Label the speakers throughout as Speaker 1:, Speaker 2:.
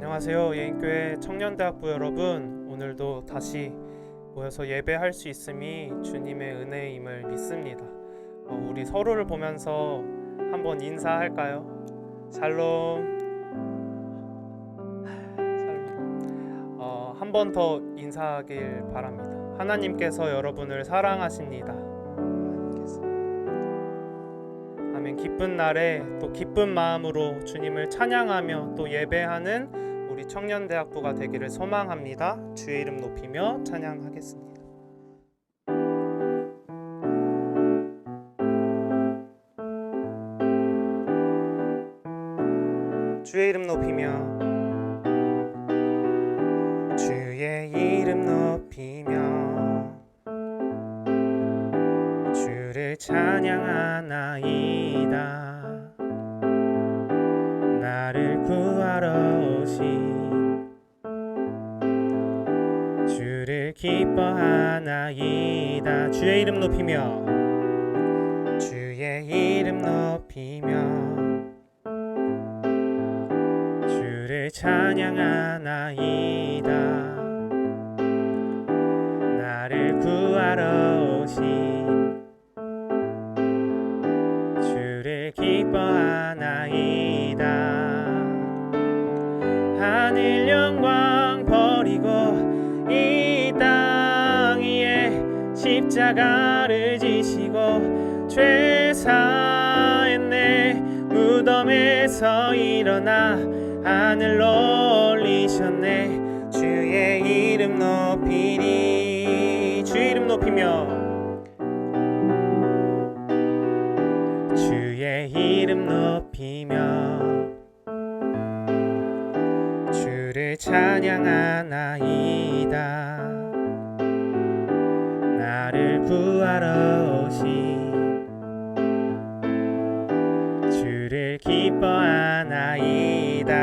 Speaker 1: 안녕하세요. 예인교회 청년대학부 여러분, 오늘도 다시 모여서 예배할 수 있음이 주님의 은혜임을 믿습니다. 우리 서로를 보면서 한번 인사할까요? 샬롬. 한 번 더 인사하길 바랍니다. 하나님께서 여러분을 사랑하십니다. 아멘. 기쁜 날에 또 기쁜 마음으로 주님을 찬양하며 또 예배하는 우리 청년대학부가 되기를 소망합니다. 주의 이름 높이며 찬양하겠습니다. 주의 이름 높이며 주의 이름 높이며 주를 찬양하나이다. 나를 구하러 오신 주를 기뻐하나이다. 주의 이름 높이며 주의 이름 높이며 주를 찬양하나이다. 나를 구하러 오신 주를 기뻐하나이다. 하늘 영광 버리고 이 땅 위에 십자가를 지시고 죄 사했네. 무덤에서 일어나 하늘로 올리셨네. 주의 이름 높이리. 주의 이름 높이며 주의 이름 높이며 주를 찬양하나이다. 나를 구하러 오신 주를 기뻐하나이다.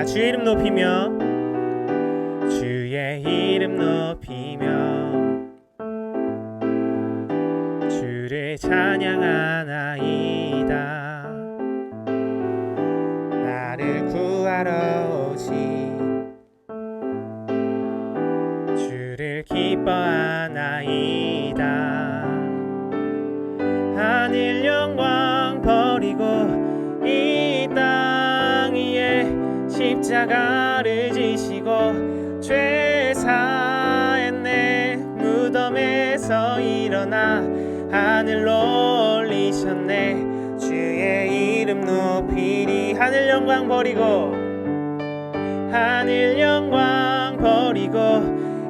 Speaker 1: 주의 이름 높이며 주의 이름 높이며 주를 찬양하나이다. 나를 구하러 오신 주를 기뻐하나이다. 하늘 영광 버리고 이 땅 위에 십자가를 지시고 죄 사했네. 무덤에서 일어나 하늘로 올리셨네. 주의 이름 높이리. 하늘 영광 버리고 하늘 영광 버리고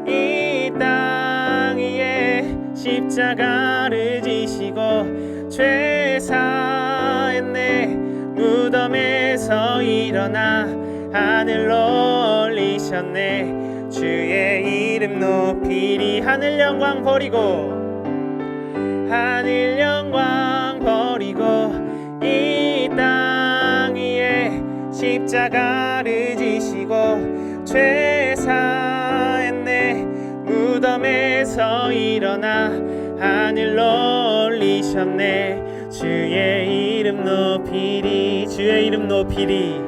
Speaker 1: 이 땅 위에 십자가를 지시고 죄 사했네. 무덤에서 일어나 하늘로 올리셨네. 주의 이름 높이리. 하늘 영광 버리고 하늘 영광 버리고 이 땅 위에 십자가를 지시고 죄 사했네. 무덤에서 일어나 하늘로 올리셨네. 주의 이름 높이리. 주의 이름 높이리.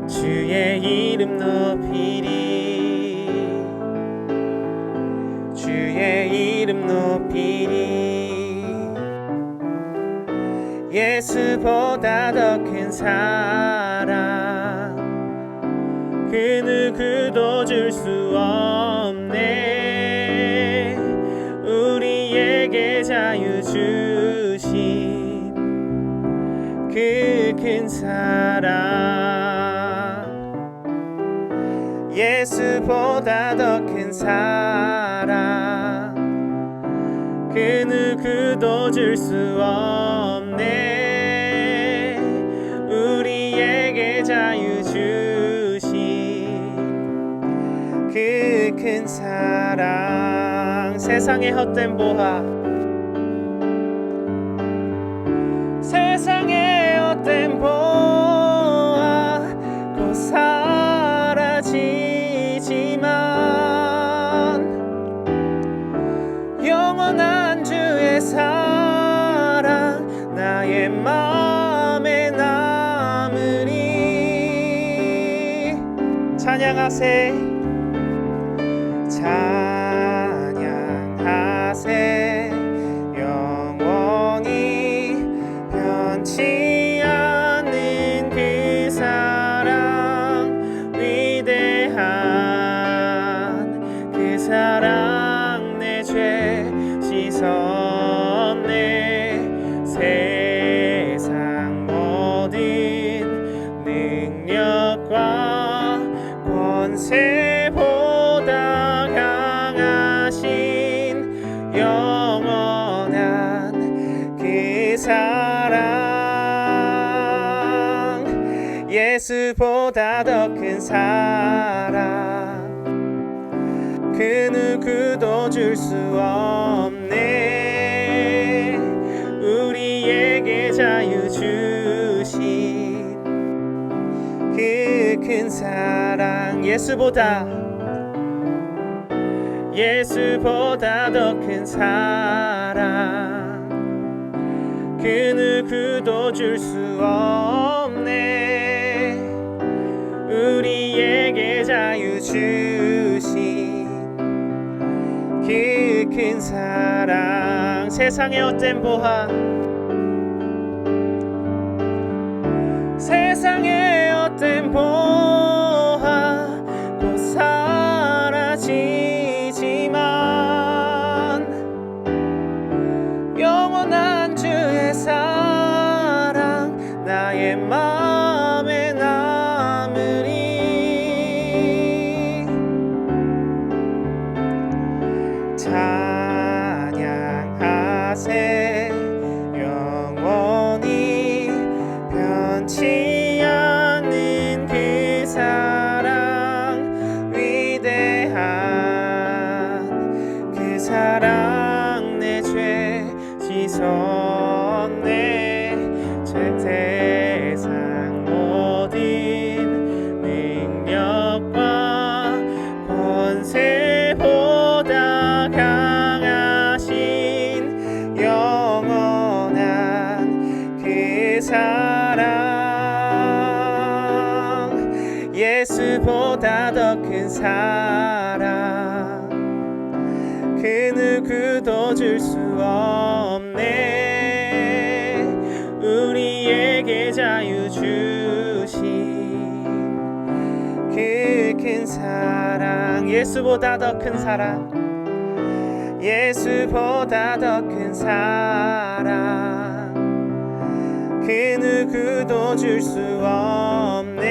Speaker 1: 주의 이름 높이리. 주의 이름 높이리. 예수보다 더 큰 사랑 그 누구도 줄 수 없네. 우리에게 자유 주신 그 큰 사랑. 예수보다 더 큰 사랑 그 누구도 줄 수 없네. 우리에게 자유 주신 그 큰 사랑. 세상의 헛된 보화 세상의 헛된 보화 곧 사라지지만 영원한 주의 사랑 나의 마음에 남으리. 찬양하세 찬양하세 영원히 변치 않는 그 사랑 위대한 그 사랑 내 죄 씻었네 세상 모든 능력과 권세보다 강하신 영원한 그 사랑 예수보다 더 큰 사랑 그 누구도 줄 수 없네 우리에게 자유 주신 그 큰 사랑 예수보다 더 큰 사랑 그 누구도 줄 수 없네 우리에게 자유 주신 그 큰 사랑 세상의 헛된 보화 세상의 헛된 보화 곧 사라지지만 영원한 주의 사랑 나의 마음에 남으리 찬양하세 영원히 변치 않는 그 사랑 위대한 그 사랑 내 죄 씻었네 세상 모든 능력과 권세보다 강하신 영원한 그 사랑 예수보다 더 큰 사랑 그 누구도 줄 수 없네 우리에게 자유 주신 그 큰 사랑 예수보다 더 큰 사랑 예수보다 더 큰 사랑 그 누구도 줄 수 없네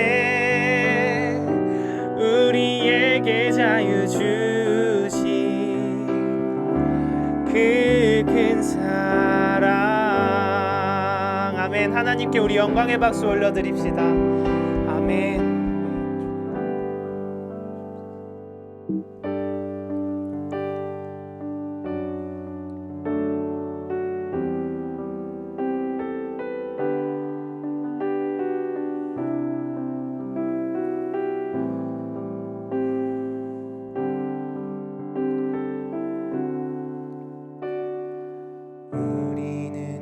Speaker 1: 우리에게 자유 주신 그 큰 사랑 아멘 하나님께 우리 영광의 박수 올려드립시다 아멘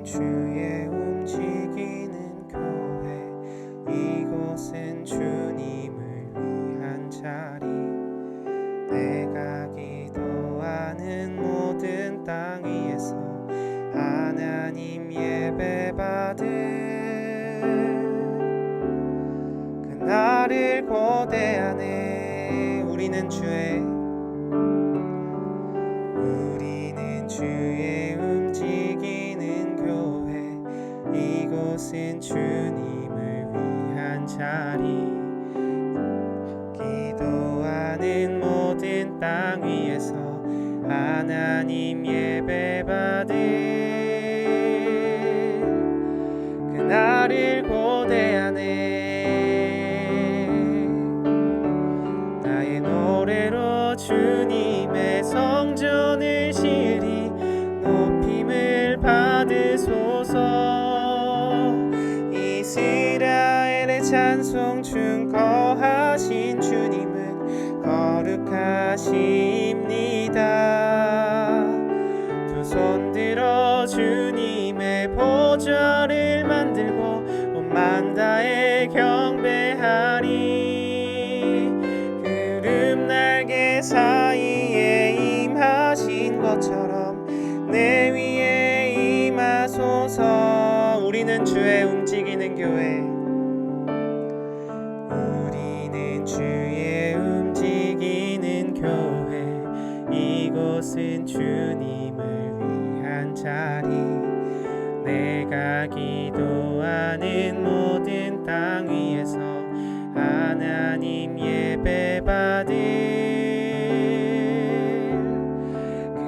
Speaker 1: 주의 움직이는 교회 이곳은 주님을 위한 자리 내가 기도하는 모든 땅 위에서 하나님 예배 받을 그날을 고대하네 우리는 주의 움직이는 교회 이곳은 주님을 위한 자리 기도하는 모든 땅 위에서 하나님 예배 받을 그날을 고대하네 나의 노래로 주님의 성전을 시리 높임을 받으소서 이스라엘의 찬송 중 거하신 주님은 거룩하십니다 두 손 들어 주님의 보좌를 만들고 온 만다에 경배하리 그 것처럼 내 위에 임하소서. 우리는 주의 움직이는 교회, 우리는 주의 움직이는 교회. 이곳은 주님을 위한 자리, 내가 기도하는 모든 땅 위에서 하나님 예배받을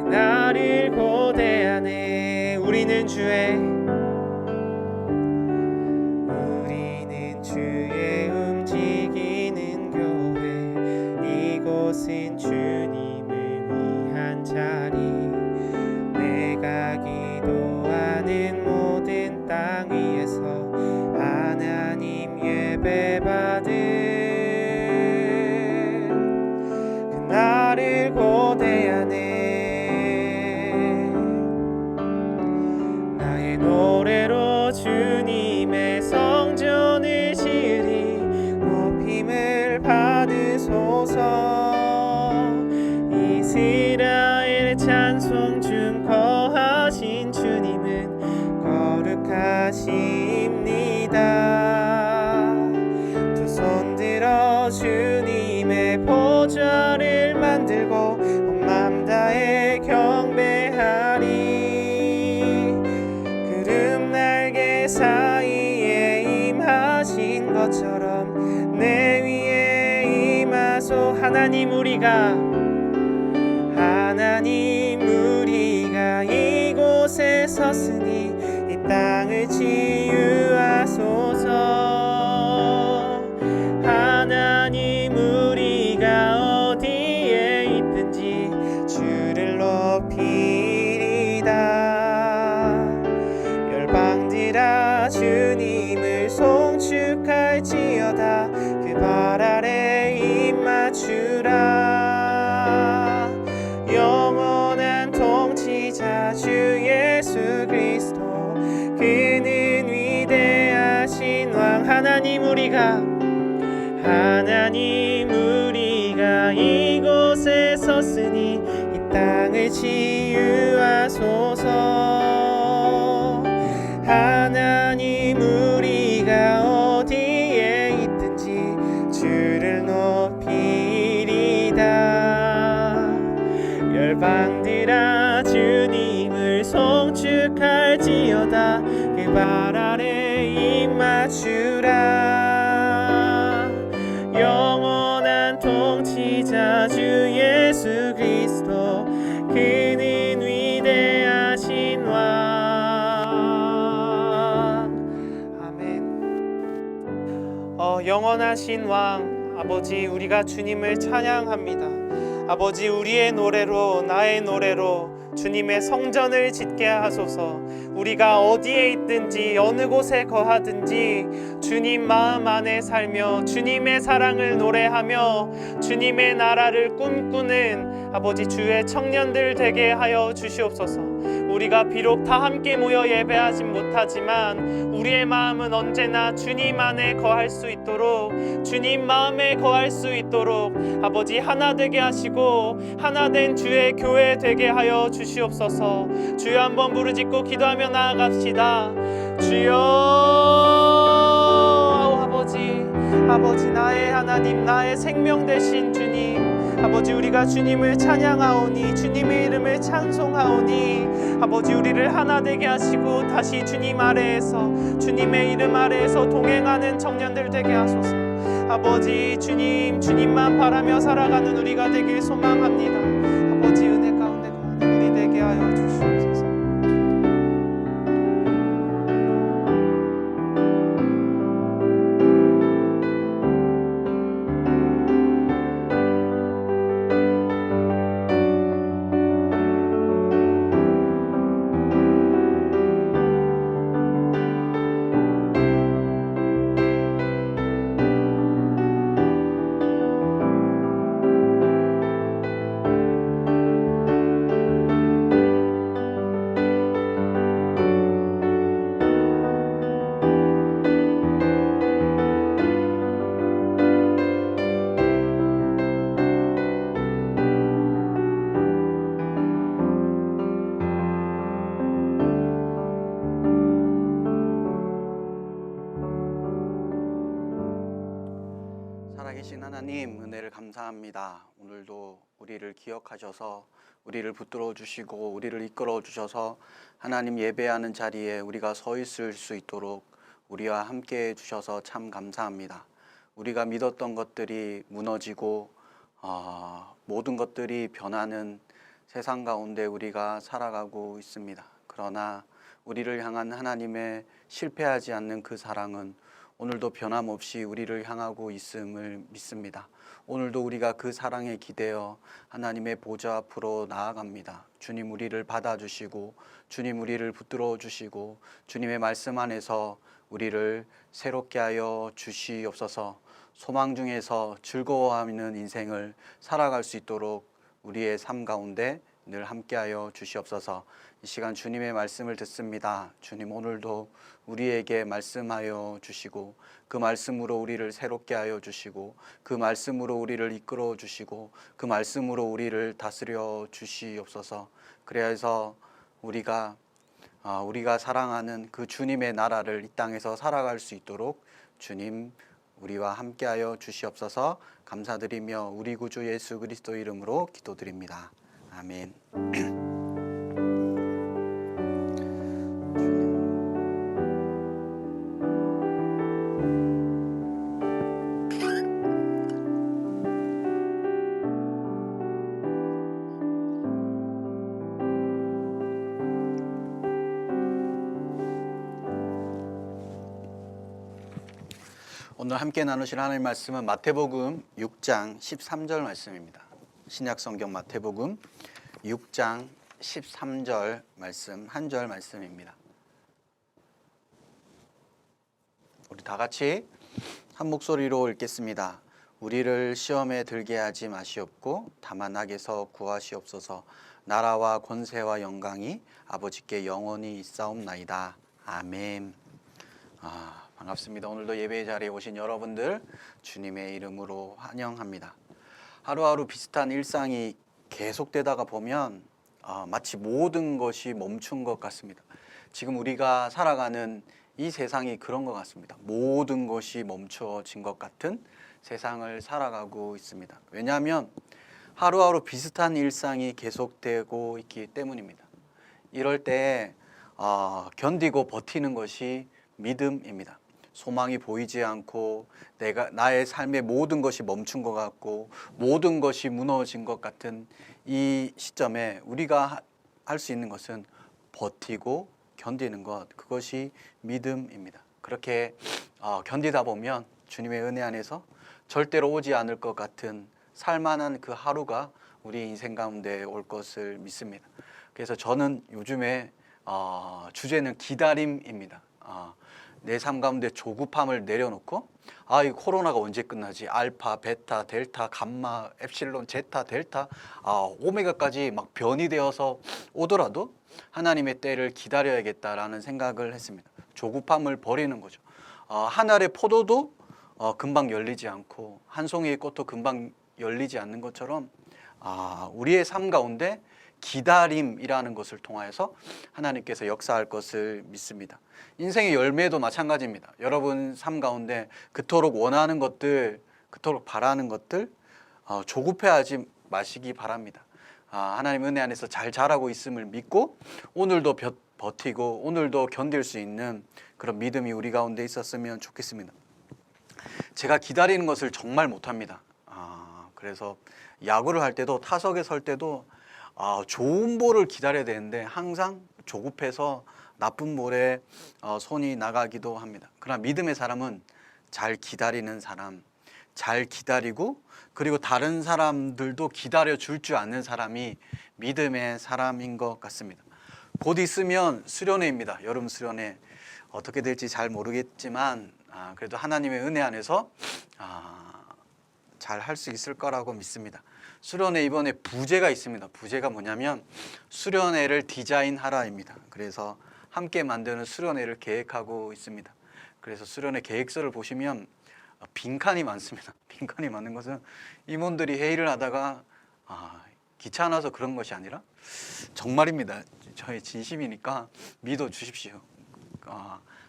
Speaker 1: 그날을 고대하네. 우리는 주의 움직이는 교회. 이곳은 주님을 위한 자리, 내가 기도하는 모든 땅 위에서 하나님 예배받을 그날을 고대하네. 나의 노래로 주님의 성전을 지으리. 높임을 받으소서. 이스라엘 찬송 중 거하신 주님은 거룩하십니다. 두 손 들어 주님의 보좌를 만들고 온 맘 다해 경배하리. 구름 날개 사이에 임하신 것처럼 내 위에 임하소. 하나님 우리가 이곳에 섰으니 이 땅을 치유하소서. 하나님 우리가 어디에 있든지 주를 높이리다. 열방들아 주님을 송축할지어다. 그 발 아래 입 맞추라. 영원한 통치자 주 예수 그리스도, 그는 위대하신 왕. 하나님 우리가 이곳에 섰으니 이 땅을 치유하소서. 하나님 우리가 어디에 있든지 주를 높이리다. 열방들아 주님을 송축할지어다. 그 발 아래 입 맞추라. 영원한 통치자 주 예수 그리스도, 그는 위대하신 왕. 아멘. 영원하신 왕 아버지, 우리가 주님을 찬양합니다. 아버지, 우리의 노래로, 나의 노래로 주님의 성전을 짓게 하소서. 우리가 어디에 있든지 어느 곳에 거하든지 주님 마음 안에 살며 주님의 사랑을 노래하며 주님의 나라를 꿈꾸는 아버지 주의 청년들 되게 하여 주시옵소서. 우리가 비록 다 함께 모여 예배하진 못하지만 우리의 마음은 언제나 주님 안에 거할 수 있도록, 주님 마음에 거할 수 있도록 아버지 하나 되게 하시고 하나된 주의 교회 되게 하여 주시옵소서. 주여, 한번 부르짖고 기도하며 나아갑시다. 주여, 아버지 나의 하나님, 나의 생명 되신 주님, 아버지 우리가 주님을 찬양하오니, 주님의 이름을 찬송하오니 아버지 우리를 하나 되게 하시고 다시 주님 아래에서, 주님의 이름 아래에서 동행하는 청년들 되게 하소서. 아버지 주님만 바라며 살아가는 우리가 되길 소망합니다. 아버지 은혜 가운데 거하는 우리 되게 하여 주시옵소서.
Speaker 2: 살아계신 하나님, 은혜를 감사합니다. 오늘도 우리를 기억하셔서 우리를 붙들어 주시고 우리를 이끌어 주셔서 하나님 예배하는 자리에 우리가 서 있을 수 있도록 우리와 함께 해 주셔서 참 감사합니다. 우리가 믿었던 것들이 무너지고 모든 것들이 변하는 세상 가운데 우리가 살아가고 있습니다. 그러나 우리를 향한 하나님의 실패하지 않는 그 사랑은 오늘도 변함없이 우리를 향하고 있음을 믿습니다. 오늘도 우리가 그 사랑에 기대어 하나님의 보좌 앞으로 나아갑니다. 주님 우리를 받아주시고 주님 우리를 붙들어 주시고 주님의 말씀 안에서 우리를 새롭게 하여 주시옵소서. 소망 중에서 즐거워하는 인생을 살아갈 수 있도록 우리의 삶 가운데 늘 함께하여 주시옵소서. 이 시간 주님의 말씀을 듣습니다. 주님 오늘도 우리에게 말씀하여 주시고 그 말씀으로 우리를 새롭게 하여 주시고 그 말씀으로 우리를 이끌어 주시고 그 말씀으로 우리를 다스려 주시옵소서. 그래서 우리가 사랑하는 그 주님의 나라를 이 땅에서 살아갈 수 있도록 주님 우리와 함께하여 주시옵소서. 감사드리며 우리 구주 예수 그리스도 이름으로 기도드립니다. 아멘. 오늘 함께 나누실 하나님의 말씀은 마태복음 6장 13절 말씀입니다. 신약성경 마태복음 6장 13절 말씀 한 절 말씀입니다. 우리 다 같이 한 목소리로 읽겠습니다. 우리를 시험에 들게 하지 마시옵고 다만 악에서 구하시옵소서. 나라와 권세와 영광이 아버지께 영원히 있사옵나이다. 아멘. 반갑습니다. 오늘도 예배 자리에 오신 여러분들 주님의 이름으로 환영합니다. 하루하루 비슷한 일상이 계속되다가 보면 마치 모든 것이 멈춘 것 같습니다. 지금 우리가 살아가는 이 세상이 그런 것 같습니다. 모든 것이 멈춰진 것 같은 세상을 살아가고 있습니다. 왜냐하면 하루하루 비슷한 일상이 계속되고 있기 때문입니다. 이럴 때 견디고 버티는 것이 믿음입니다. 소망이 보이지 않고 나의 삶의 모든 것이 멈춘 것 같고 모든 것이 무너진 것 같은 이 시점에 우리가 할 수 있는 것은 버티고 견디는 것, 그것이 믿음입니다. 그렇게 견디다 보면 주님의 은혜 안에서 절대로 오지 않을 것 같은 살만한 그 하루가 우리 인생 가운데 올 것을 믿습니다. 그래서 저는 요즘에 주제는 기다림입니다. 내 삶 가운데 조급함을 내려놓고 이 코로나가 언제 끝나지? 알파, 베타, 델타, 감마, 엡실론, 제타, 델타, 오메가까지 막 변이 되어서 오더라도 하나님의 때를 기다려야겠다라는 생각을 했습니다. 조급함을 버리는 거죠. 한 알의 포도도 금방 열리지 않고 한 송이의 꽃도 금방 열리지 않는 것처럼 우리의 삶 가운데 기다림이라는 것을 통하여서 하나님께서 역사할 것을 믿습니다. 인생의 열매도 마찬가지입니다. 여러분 삶 가운데 그토록 원하는 것들, 그토록 바라는 것들 조급해하지 마시기 바랍니다. 하나님 은혜 안에서 잘 자라고 있음을 믿고 오늘도 버티고 오늘도 견딜 수 있는 그런 믿음이 우리 가운데 있었으면 좋겠습니다. 제가 기다리는 것을 정말 못합니다. 그래서 야구를 할 때도 타석에 설 때도 좋은 볼을 기다려야 되는데 항상 조급해서 나쁜 볼에 손이 나가기도 합니다. 그러나 믿음의 사람은 잘 기다리는 사람, 잘 기다리고 그리고 다른 사람들도 기다려 줄 줄 아는 사람이 믿음의 사람인 것 같습니다. 곧 있으면 수련회입니다. 여름 수련회. 어떻게 될지 잘 모르겠지만 그래도 하나님의 은혜 안에서 잘 할 수 있을 거라고 믿습니다. 수련회 이번에 부제가 있습니다. 부제가 뭐냐면 수련회를 디자인하라입니다. 그래서 함께 만드는 수련회를 계획하고 있습니다. 그래서 수련회 계획서를 보시면 빈칸이 많습니다. 빈칸이 많은 것은 임원들이 회의를 하다가 귀찮아서 그런 것이 아니라 정말입니다. 저의 진심이니까 믿어 주십시오.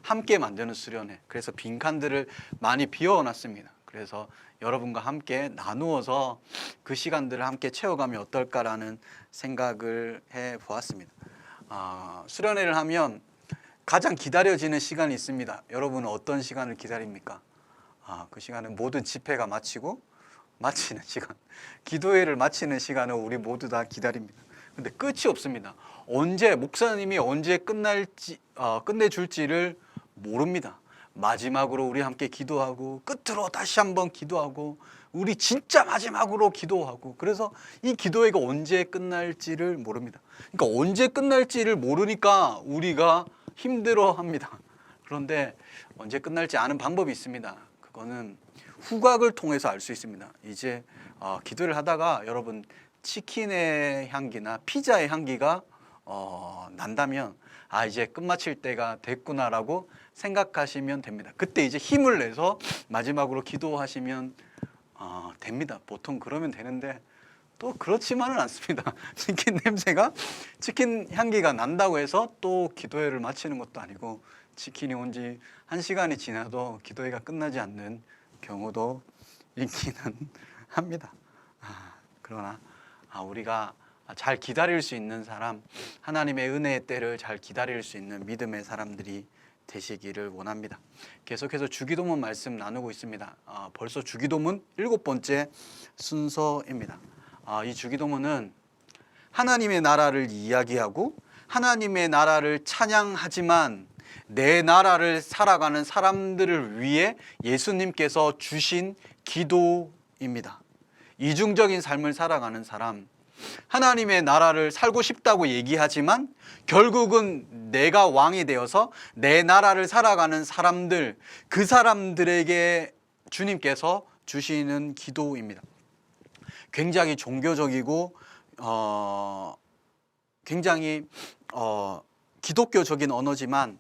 Speaker 2: 함께 만드는 수련회. 그래서 빈칸들을 많이 비워놨습니다. 그래서 여러분과 함께 나누어서 그 시간들을 함께 채워가면 어떨까라는 생각을 해 보았습니다. 수련회를 하면 가장 기다려지는 시간이 있습니다. 여러분은 어떤 시간을 기다립니까? 그 시간은 모든 집회가 마치고 마치는 시간, 기도회를 마치는 시간을 우리 모두 다 기다립니다. 근데 끝이 없습니다. 언제 목사님이 언제 끝내줄지를 모릅니다. 마지막으로 우리 함께 기도하고 끝으로 다시 한번 기도하고 우리 진짜 마지막으로 기도하고, 그래서 이 기도회가 언제 끝날지를 모릅니다. 그러니까 언제 끝날지를 모르니까 우리가 힘들어합니다. 그런데 언제 끝날지 아는 방법이 있습니다. 그거는 후각을 통해서 알 수 있습니다. 이제 기도를 하다가 여러분 치킨의 향기나 피자의 향기가 난다면 이제 끝마칠 때가 됐구나라고 생각하시면 됩니다. 그때 이제 힘을 내서 마지막으로 기도하시면 됩니다. 보통 그러면 되는데 또 그렇지만은 않습니다. 치킨 향기가 난다고 해서 또 기도회를 마치는 것도 아니고, 치킨이 온 지 1시간이 지나도 기도회가 끝나지 않는 경우도 있기는 합니다. 그러나 우리가 잘 기다릴 수 있는 사람, 하나님의 은혜의 때를 잘 기다릴 수 있는 믿음의 사람들이 되시기를 원합니다. 계속해서 주기도문 말씀 나누고 있습니다. 벌써 주기도문 7번째 순서입니다. 이 주기도문은 하나님의 나라를 이야기하고 하나님의 나라를 찬양하지만 내 나라를 살아가는 사람들을 위해 예수님께서 주신 기도입니다. 이중적인 삶을 살아가는 사람, 하나님의 나라를 살고 싶다고 얘기하지만 결국은 내가 왕이 되어서 내 나라를 살아가는 사람들, 그 사람들에게 주님께서 주시는 기도입니다. 굉장히 종교적이고 굉장히 기독교적인 언어지만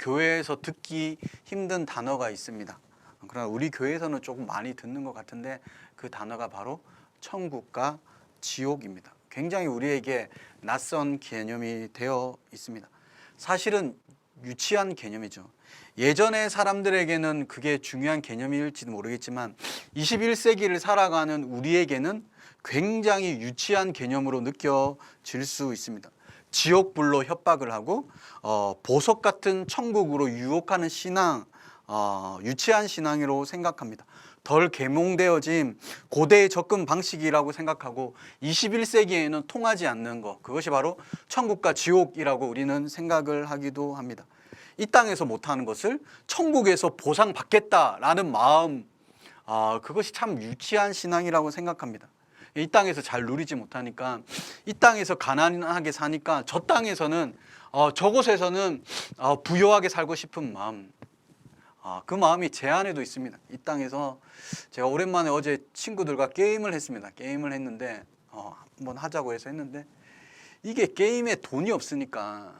Speaker 2: 교회에서 듣기 힘든 단어가 있습니다. 그러나 우리 교회에서는 조금 많이 듣는 것 같은데 그 단어가 바로 천국과 지옥입니다. 굉장히 우리에게 낯선 개념이 되어 있습니다. 사실은 유치한 개념이죠. 예전의 사람들에게는 그게 중요한 개념일지도 모르겠지만 21세기를 살아가는 우리에게는 굉장히 유치한 개념으로 느껴질 수 있습니다. 지옥불로 협박을 하고 보석 같은 천국으로 유혹하는 신앙, 유치한 신앙으로 생각합니다. 덜 계몽되어진 고대의 접근 방식이라고 생각하고 21세기에는 통하지 않는 것, 그것이 바로 천국과 지옥이라고 우리는 생각을 하기도 합니다. 이 땅에서 못하는 것을 천국에서 보상받겠다라는 마음, 그것이 참 유치한 신앙이라고 생각합니다. 이 땅에서 잘 누리지 못하니까, 이 땅에서 가난하게 사니까 저 땅에서는 저곳에서는 부유하게 살고 싶은 마음, 그 마음이 제 안에도 있습니다. 이 땅에서 제가 오랜만에 어제 친구들과 게임을 했습니다. 게임을 했는데 한번 하자고 해서 했는데, 이게 게임에 돈이 없으니까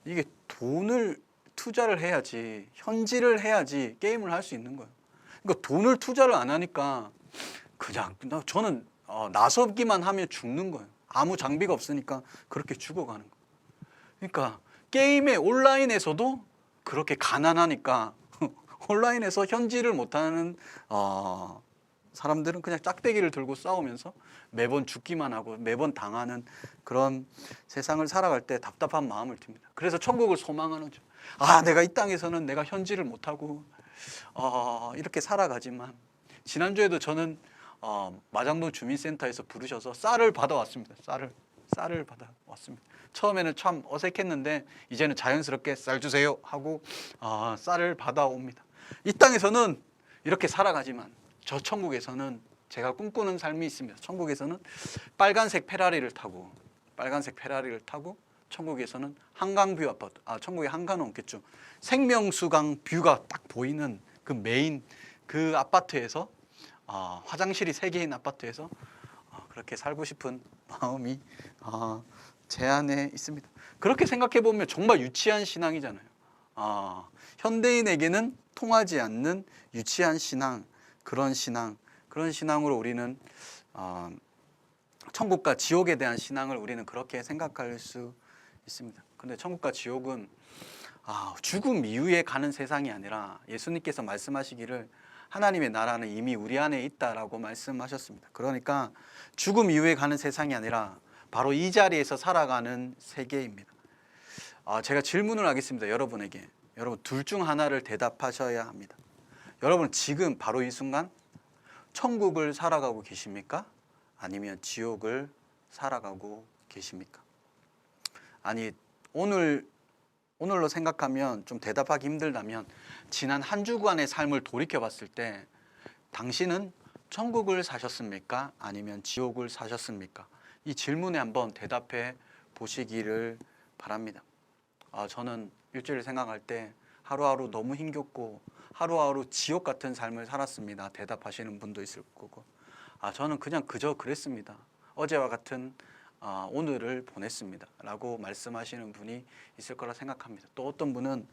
Speaker 2: 이게 돈을 투자를 해야지, 현질을 해야지 게임을 할 수 있는 거예요. 그러니까 돈을 투자를 안 하니까 그냥 저는 나서기만 하면 죽는 거예요. 아무 장비가 없으니까 그렇게 죽어가는 거예요. 그러니까 게임의 온라인에서도 그렇게 가난하니까 온라인에서 현질을 못하는 사람들은 그냥 짝대기를 들고 싸우면서 매번 죽기만 하고 매번 당하는 그런 세상을 살아갈 때 답답한 마음을 듭니다. 그래서 천국을 소망하는 거죠. 내가 이 땅에서는 내가 현질을 못하고 이렇게 살아가지만, 지난주에도 저는 마장동 주민센터에서 부르셔서 쌀을 받아왔습니다. 쌀을 받아왔습니다. 처음에는 참 어색했는데 이제는 자연스럽게 쌀 주세요 하고 쌀을 받아옵니다. 이 땅에서는 이렇게 살아가지만 저 천국에서는 제가 꿈꾸는 삶이 있습니다. 천국에서는 빨간색 페라리를 타고 천국에서는 한강뷰 아파트, 천국에 한강은 없겠죠. 생명수강 뷰가 딱 보이는 그 메인 그 아파트에서, 화장실이 3개인 아파트에서 그렇게 살고 싶은 마음이 제 안에 있습니다. 그렇게 생각해 보면 정말 유치한 신앙이잖아요. 현대인에게는 통하지 않는 유치한 신앙, 그런 신앙으로 우리는 천국과 지옥에 대한 신앙을 우리는 그렇게 생각할 수 있습니다. 근데 천국과 지옥은 죽음 이후에 가는 세상이 아니라 예수님께서 말씀하시기를 하나님의 나라는 이미 우리 안에 있다라고 말씀하셨습니다. 그러니까 죽음 이후에 가는 세상이 아니라 바로 이 자리에서 살아가는 세계입니다. 제가 질문을 하겠습니다. 여러분에게. 여러분 둘 중 하나를 대답하셔야 합니다. 여러분 지금 바로 이 순간 천국을 살아가고 계십니까? 아니면 지옥을 살아가고 계십니까? 아니 오늘로 생각하면 좀 대답하기 힘들다면 지난 한 주간의 삶을 돌이켜 봤을 때 당신은 천국을 사셨습니까? 아니면 지옥을 사셨습니까? 이 질문에 한번 대답해 보시기를 바랍니다. 저는 일주일 생각할 때 하루하루 너무 힘겹고 하루하루 지옥 같은 삶을 살았습니다. 대답하시는 분도 있을 거고, 저는 그냥 그저 그랬습니다. 어제와 같은 오늘을 보냈습니다 라고 말씀하시는 분이 있을 거라 생각합니다. 또 어떤 분은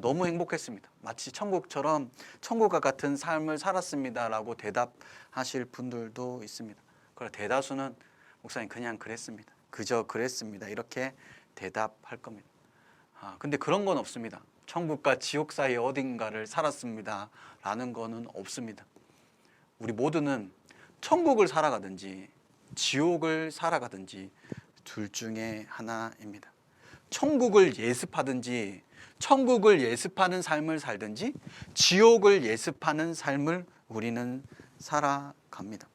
Speaker 2: 너무 행복했습니다. 마치 천국처럼 천국과 같은 삶을 살았습니다 라고 대답하실 분들도 있습니다. 그러나 대다수는 목사님 그냥 그랬습니다. 그저 그랬습니다. 이렇게 대답할 겁니다. 근데 그런 건 없습니다. 천국과 지옥 사이 어딘가를 살았습니다 라는 거는 없습니다. 우리 모두는 천국을 살아가든지 지옥을 살아가든지 둘 중에 하나입니다. 천국을 예습하든지 천국을 예습하는 삶을 살든지 지옥을 예습하는 삶을 우리는 살아갑니다.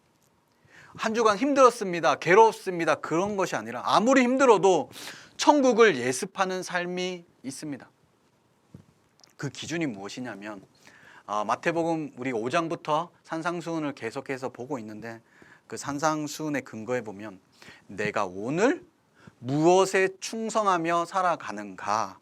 Speaker 2: 한 주간 힘들었습니다. 괴로웠습니다. 그런 것이 아니라 아무리 힘들어도 천국을 예습하는 삶이 있습니다. 그 기준이 무엇이냐면 마태복음 우리 5장부터 산상수훈을 계속해서 보고 있는데 그 산상수훈의 근거에 보면 내가 오늘 무엇에 충성하며 살아가는가?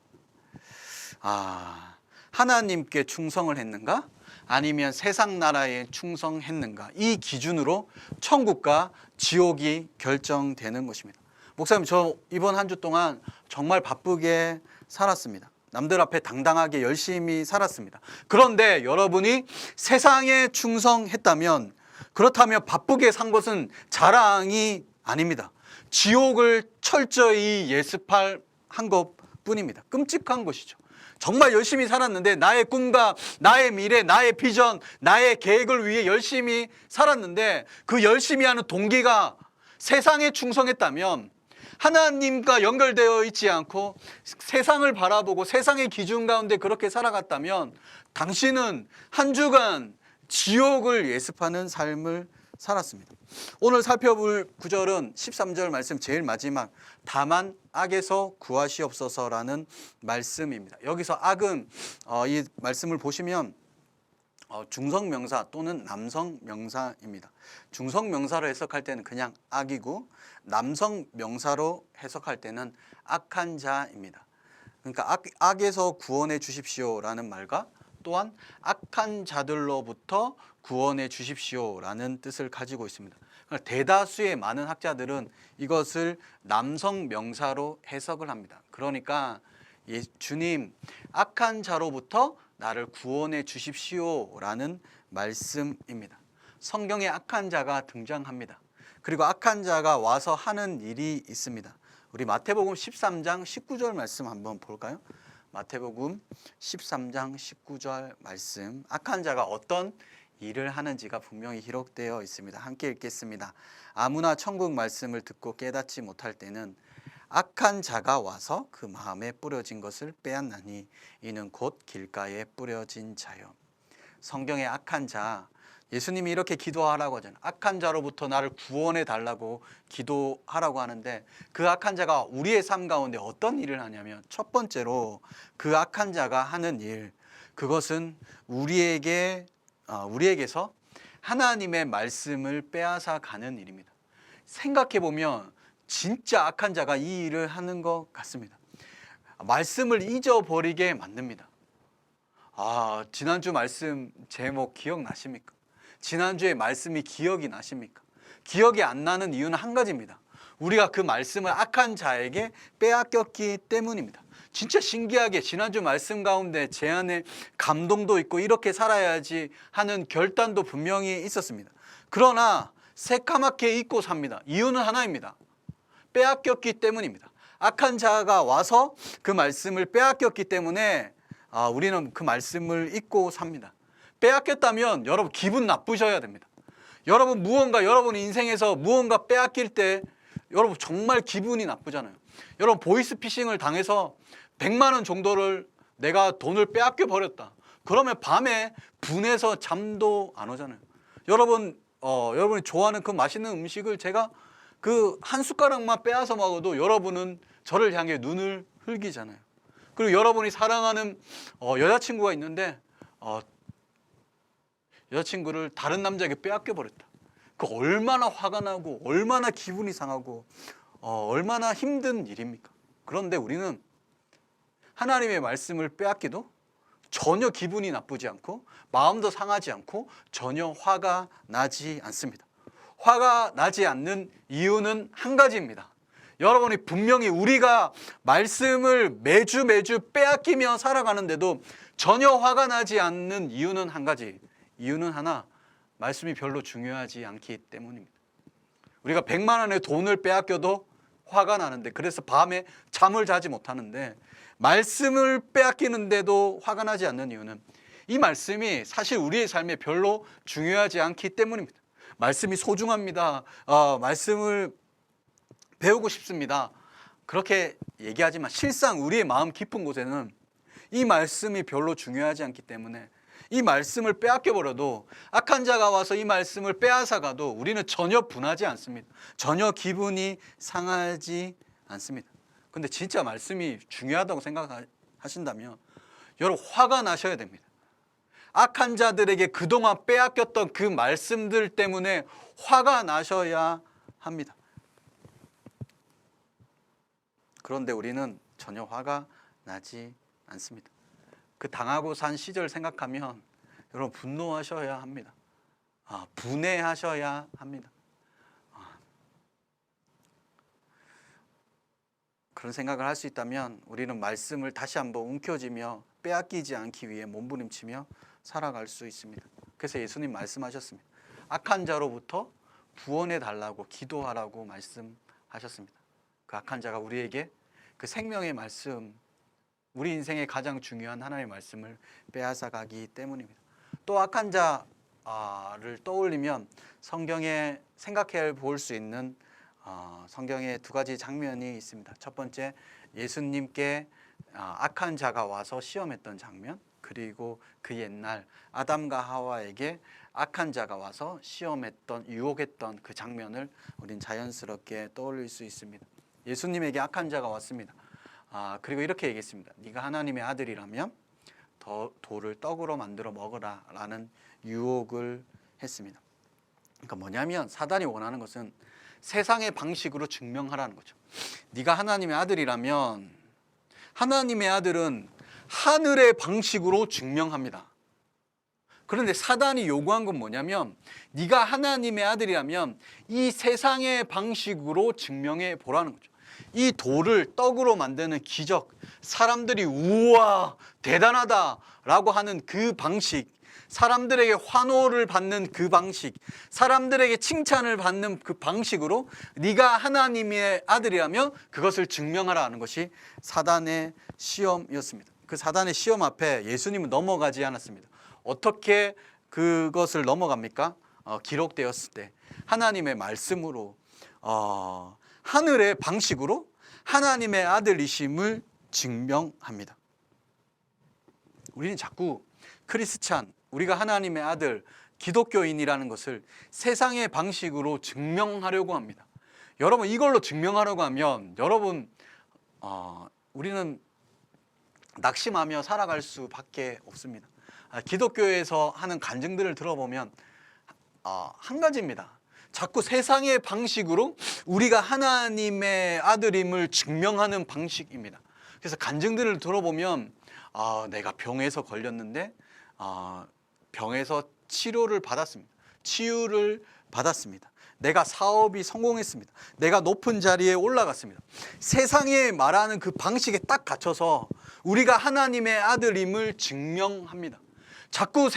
Speaker 2: 하나님께 충성을 했는가? 아니면 세상 나라에 충성했는가? 이 기준으로 천국과 지옥이 결정되는 것입니다. 목사님, 저 이번 한 주 동안 정말 바쁘게 살았습니다. 남들 앞에 당당하게 열심히 살았습니다. 그런데 여러분이 세상에 충성했다면, 그렇다면 바쁘게 산 것은 자랑이 아닙니다. 지옥을 철저히 예습한 것뿐입니다. 끔찍한 것이죠. 정말 열심히 살았는데 나의 꿈과 나의 미래, 나의 비전, 나의 계획을 위해 열심히 살았는데 그 열심히 하는 동기가 세상에 충성했다면, 하나님과 연결되어 있지 않고 세상을 바라보고 세상의 기준 가운데 그렇게 살아갔다면 당신은 한 주간 지옥을 예습하는 삶을 살았습니다. 오늘 살펴볼 구절은 13절 말씀 제일 마지막, 다만 악에서 구하시옵소서라는 말씀입니다. 여기서 악은 이 말씀을 보시면 중성명사 또는 남성명사입니다. 중성명사로 해석할 때는 그냥 악이고 남성명사로 해석할 때는 악한 자입니다. 그러니까 악에서 구원해 주십시오라는 말과 또한 악한 자들로부터 구원해 주십시오라는 뜻을 가지고 있습니다. 대다수의 많은 학자들은 이것을 남성명사로 해석을 합니다. 그러니까 주님, 악한 자로부터 나를 구원해 주십시오라는 말씀입니다. 성경에 악한 자가 등장합니다. 그리고 악한 자가 와서 하는 일이 있습니다. 우리 마태복음 13장 19절 말씀 한번 볼까요? 마태복음 13장 19절 말씀, 악한 자가 어떤 일을 하는지가 분명히 기록되어 있습니다. 함께 읽겠습니다. 아무나 천국 말씀을 듣고 깨닫지 못할 때는 악한 자가 와서 그 마음에 뿌려진 것을 빼앗나니 이는 곧 길가에 뿌려진 자요. 성경의 악한 자, 예수님이 이렇게 기도하라고 하잖아요. 악한 자로부터 나를 구원해 달라고 기도하라고 하는데 그 악한 자가 우리의 삶 가운데 어떤 일을 하냐면, 첫 번째로 그 악한 자가 하는 일, 그것은 우리에게서 하나님의 말씀을 빼앗아 가는 일입니다. 생각해 보면 진짜 악한 자가 이 일을 하는 것 같습니다. 말씀을 잊어버리게 만듭니다. 지난주 말씀 제목 기억나십니까? 지난주에 말씀이 기억이 나십니까? 기억이 안 나는 이유는 한 가지입니다. 우리가 그 말씀을 악한 자에게 빼앗겼기 때문입니다. 진짜 신기하게 지난주 말씀 가운데 제 안에 감동도 있고 이렇게 살아야지 하는 결단도 분명히 있었습니다. 그러나 새까맣게 잊고 삽니다. 이유는 하나입니다. 빼앗겼기 때문입니다. 악한 자가 와서 그 말씀을 빼앗겼기 때문에 우리는 그 말씀을 잊고 삽니다. 빼앗겼다면 여러분 기분 나쁘셔야 됩니다. 여러분 여러분 인생에서 무언가 빼앗길 때 여러분 정말 기분이 나쁘잖아요. 여러분 보이스피싱을 당해서 100만 원 정도를 내가 돈을 빼앗겨 버렸다. 그러면 밤에 분해서 잠도 안 오잖아요. 여러분이 좋아하는 그 맛있는 음식을 제가 그 한 숟가락만 빼앗아 먹어도 여러분은 저를 향해 눈을 흘기잖아요. 그리고 여러분이 사랑하는 여자친구가 있는데 여자친구를 다른 남자에게 빼앗겨 버렸다. 그 얼마나 화가 나고 얼마나 기분이 상하고 얼마나 힘든 일입니까? 그런데 우리는 하나님의 말씀을 빼앗기도 전혀 기분이 나쁘지 않고 마음도 상하지 않고 전혀 화가 나지 않습니다. 화가 나지 않는 이유는 한 가지입니다. 여러분이 분명히 우리가 말씀을 매주 빼앗기며 살아가는데도 전혀 화가 나지 않는 이유는 한 가지. 이유는 하나, 말씀이 별로 중요하지 않기 때문입니다. 우리가 100만 원의 돈을 빼앗겨도 화가 나는데, 그래서 밤에 잠을 자지 못하는데, 말씀을 빼앗기는데도 화가 나지 않는 이유는 이 말씀이 사실 우리의 삶에 별로 중요하지 않기 때문입니다. 말씀이 소중합니다. 말씀을 배우고 싶습니다. 그렇게 얘기하지만 실상 우리의 마음 깊은 곳에는 이 말씀이 별로 중요하지 않기 때문에 이 말씀을 빼앗겨버려도 악한 자가 와서 이 말씀을 빼앗아가도 우리는 전혀 분하지 않습니다. 전혀 기분이 상하지 않습니다. 근데 진짜 말씀이 중요하다고 생각하신다면 여러분 화가 나셔야 됩니다. 악한 자들에게 그동안 빼앗겼던 그 말씀들 때문에 화가 나셔야 합니다. 그런데 우리는 전혀 화가 나지 않습니다. 그 당하고 산 시절 생각하면 여러분 분노하셔야 합니다. 분해하셔야 합니다. 그런 생각을 할 수 있다면 우리는 말씀을 다시 한번 움켜쥐며 빼앗기지 않기 위해 몸부림치며 살아갈 수 있습니다. 그래서 예수님 말씀하셨습니다. 악한 자로부터 구원해 달라고 기도하라고 말씀하셨습니다. 그 악한 자가 우리에게 그 생명의 말씀, 우리 인생의 가장 중요한 하나님의 말씀을 빼앗아가기 때문입니다. 또 악한 자를 떠올리면 성경에 생각해 볼 수 있는 성경에 두 가지 장면이 있습니다. 첫 번째, 예수님께 악한 자가 와서 시험했던 장면, 그리고 그 옛날 아담과 하와에게 악한 자가 와서 시험했던, 유혹했던 그 장면을 우린 자연스럽게 떠올릴 수 있습니다. 예수님에게 악한 자가 왔습니다. 그리고 이렇게 얘기했습니다. 네가 하나님의 아들이라면 돌을 떡으로 만들어 먹으라 라는 유혹을 했습니다. 그러니까 뭐냐면 사단이 원하는 것은 세상의 방식으로 증명하라는 거죠. 네가 하나님의 아들이라면, 하나님의 아들은 하늘의 방식으로 증명합니다. 그런데 사단이 요구한 건 뭐냐면 네가 하나님의 아들이라면 이 세상의 방식으로 증명해 보라는 거죠. 이 돌을 떡으로 만드는 기적, 사람들이 우와 대단하다라고 하는 그 방식, 사람들에게 환호를 받는 그 방식, 사람들에게 칭찬을 받는 그 방식으로 네가 하나님의 아들이라면 그것을 증명하라 하는 것이 사단의 시험이었습니다. 그 사단의 시험 앞에 예수님은 넘어가지 않았습니다. 어떻게 그것을 넘어갑니까? 기록되었을 때 하나님의 말씀으로, 하늘의 방식으로 하나님의 아들이심을 증명합니다. 우리는 자꾸 크리스찬, 우리가 하나님의 아들, 기독교인이라는 것을 세상의 방식으로 증명하려고 합니다. 여러분, 이걸로 증명하려고 하면 여러분 우리는 낙심하며 살아갈 수밖에 없습니다. 기독교에서 하는 간증들을 들어보면 한 가지입니다. 자꾸 세상의 방식으로 우리가 하나님의 아들임을 증명하는 방식입니다. 그래서 간증들을 들어보면 내가 병에서 걸렸는데 병에서 치료를 받았습니다. 치유를 받았습니다. 내가 사업이 성공했습니다. 내가 높은 자리에 올라갔습니다. 세상에 말하는 그 방식에 딱 갇혀서 우리가 하나님의 아들임을 증명합니다. 자꾸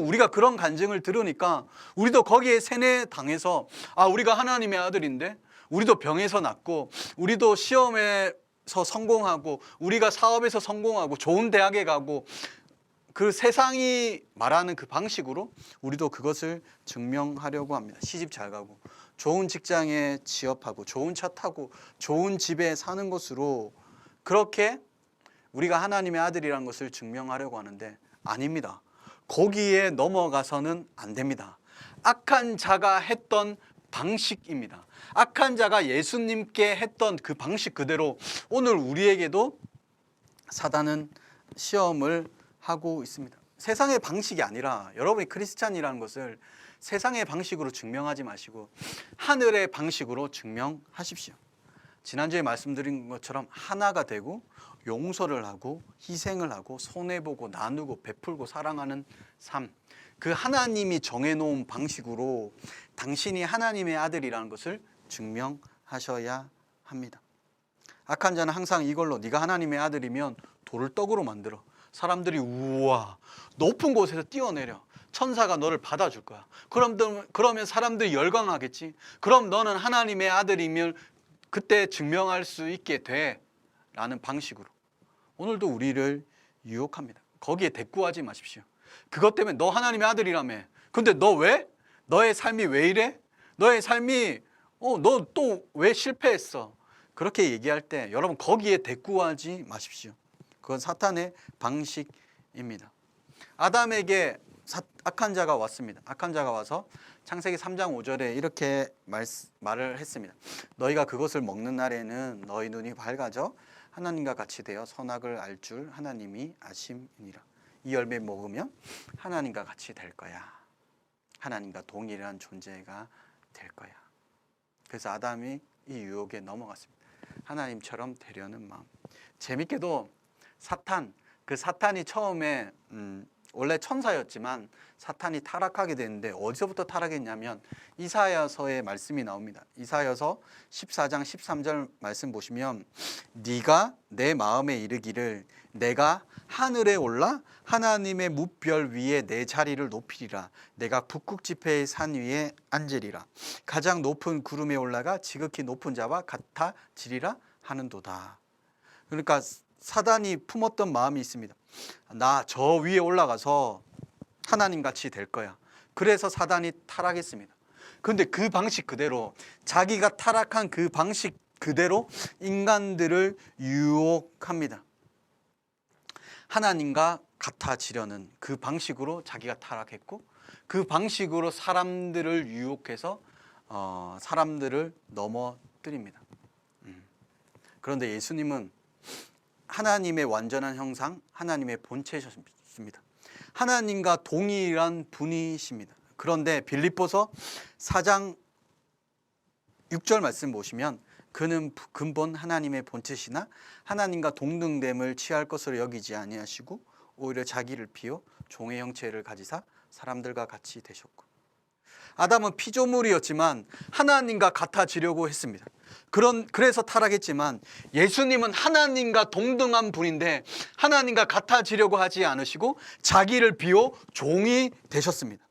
Speaker 2: 우리가 그런 간증을 들으니까 우리도 거기에 세뇌당해서 우리가 하나님의 아들인데 우리도 병에서 낫고, 우리도 시험에서 성공하고, 우리가 사업에서 성공하고, 좋은 대학에 가고, 그 세상이 말하는 그 방식으로 우리도 그것을 증명하려고 합니다. 시집 잘 가고, 좋은 직장에 취업하고, 좋은 차 타고, 좋은 집에 사는 것으로 그렇게 우리가 하나님의 아들이라는 것을 증명하려고 하는데 아닙니다. 거기에 넘어가서는 안 됩니다. 악한 자가 했던 방식입니다. 악한 자가 예수님께 했던 그 방식 그대로 오늘 우리에게도 사단은 시험을 하고 있습니다. 세상의 방식이 아니라 여러분이 크리스찬이라는 것을 세상의 방식으로 증명하지 마시고 하늘의 방식으로 증명하십시오. 지난주에 말씀드린 것처럼 하나가 되고 용서를 하고 희생을 하고 손해보고 나누고 베풀고 사랑하는 삶, 그 하나님이 정해놓은 방식으로 당신이 하나님의 아들이라는 것을 증명하셔야 합니다. 악한 자는 항상 이걸로 네가 하나님의 아들이면 돌을 떡으로 만들어 사람들이 우와 높은 곳에서 뛰어내려 천사가 너를 받아줄 거야. 그러면 사람들이 열광하겠지. 그럼 너는 하나님의 아들이면 그때 증명할 수 있게 돼 라는 방식으로 오늘도 우리를 유혹합니다. 거기에 대꾸하지 마십시오. 그것 때문에 너 하나님의 아들이라며. 근데 너 왜? 너의 삶이 왜 이래? 너의 삶이 너 또 왜 실패했어? 그렇게 얘기할 때 여러분 거기에 대꾸하지 마십시오. 그건 사탄의 방식입니다. 아담에게 악한 자가 왔습니다. 악한 자가 와서 창세기 3장 5절에 이렇게 말을 했습니다. 너희가 그것을 먹는 날에는 너희 눈이 밝아져 하나님과 같이 되어 선악을 알 줄 하나님이 아심이니라. 이 열매 먹으면 하나님과 같이 될 거야. 하나님과 동일한 존재가 될 거야. 그래서 아담이 이 유혹에 넘어갔습니다. 하나님처럼 되려는 마음. 재밌게도 사탄이 처음에 원래 천사였지만 사탄이 타락하게 되는데 어디서부터 타락했냐면 이사야서의 말씀이 나옵니다. 이사야서 14장 13절 말씀 보시면 네가 내 마음에 이르기를 내가 하늘에 올라 하나님의 뭇별 위에 내 자리를 높이리라. 내가 북극 지폐의 산 위에 앉으리라. 가장 높은 구름에 올라가 지극히 높은 자와 같아지리라 하는도다. 그러니까 사단이 품었던 마음이 있습니다. 나 저 위에 올라가서 하나님같이 될 거야. 그래서 사단이 타락했습니다. 그런데 그 방식 그대로 자기가 타락한 그 방식 그대로 인간들을 유혹합니다. 하나님과 같아지려는 그 방식으로 자기가 타락했고 그 방식으로 사람들을 유혹해서 사람들을 넘어뜨립니다. 그런데 예수님은 하나님의 완전한 형상, 하나님의 본체셨습니다. 하나님과 동일한 분이십니다. 그런데 빌립보서 4장 6절 말씀 보시면 그는 근본 하나님의 본체시나 하나님과 동등됨을 취할 것으로 여기지 아니하시고 오히려 자기를 비워 종의 형체를 가지사 사람들과 같이 되셨고 아담은 피조물이었지만 하나님과 같아지려고 했습니다. 그래서 타락했지만 예수님은 하나님과 동등한 분인데 하나님과 같아지려고 하지 않으시고 자기를 비워 종이 되셨습니다.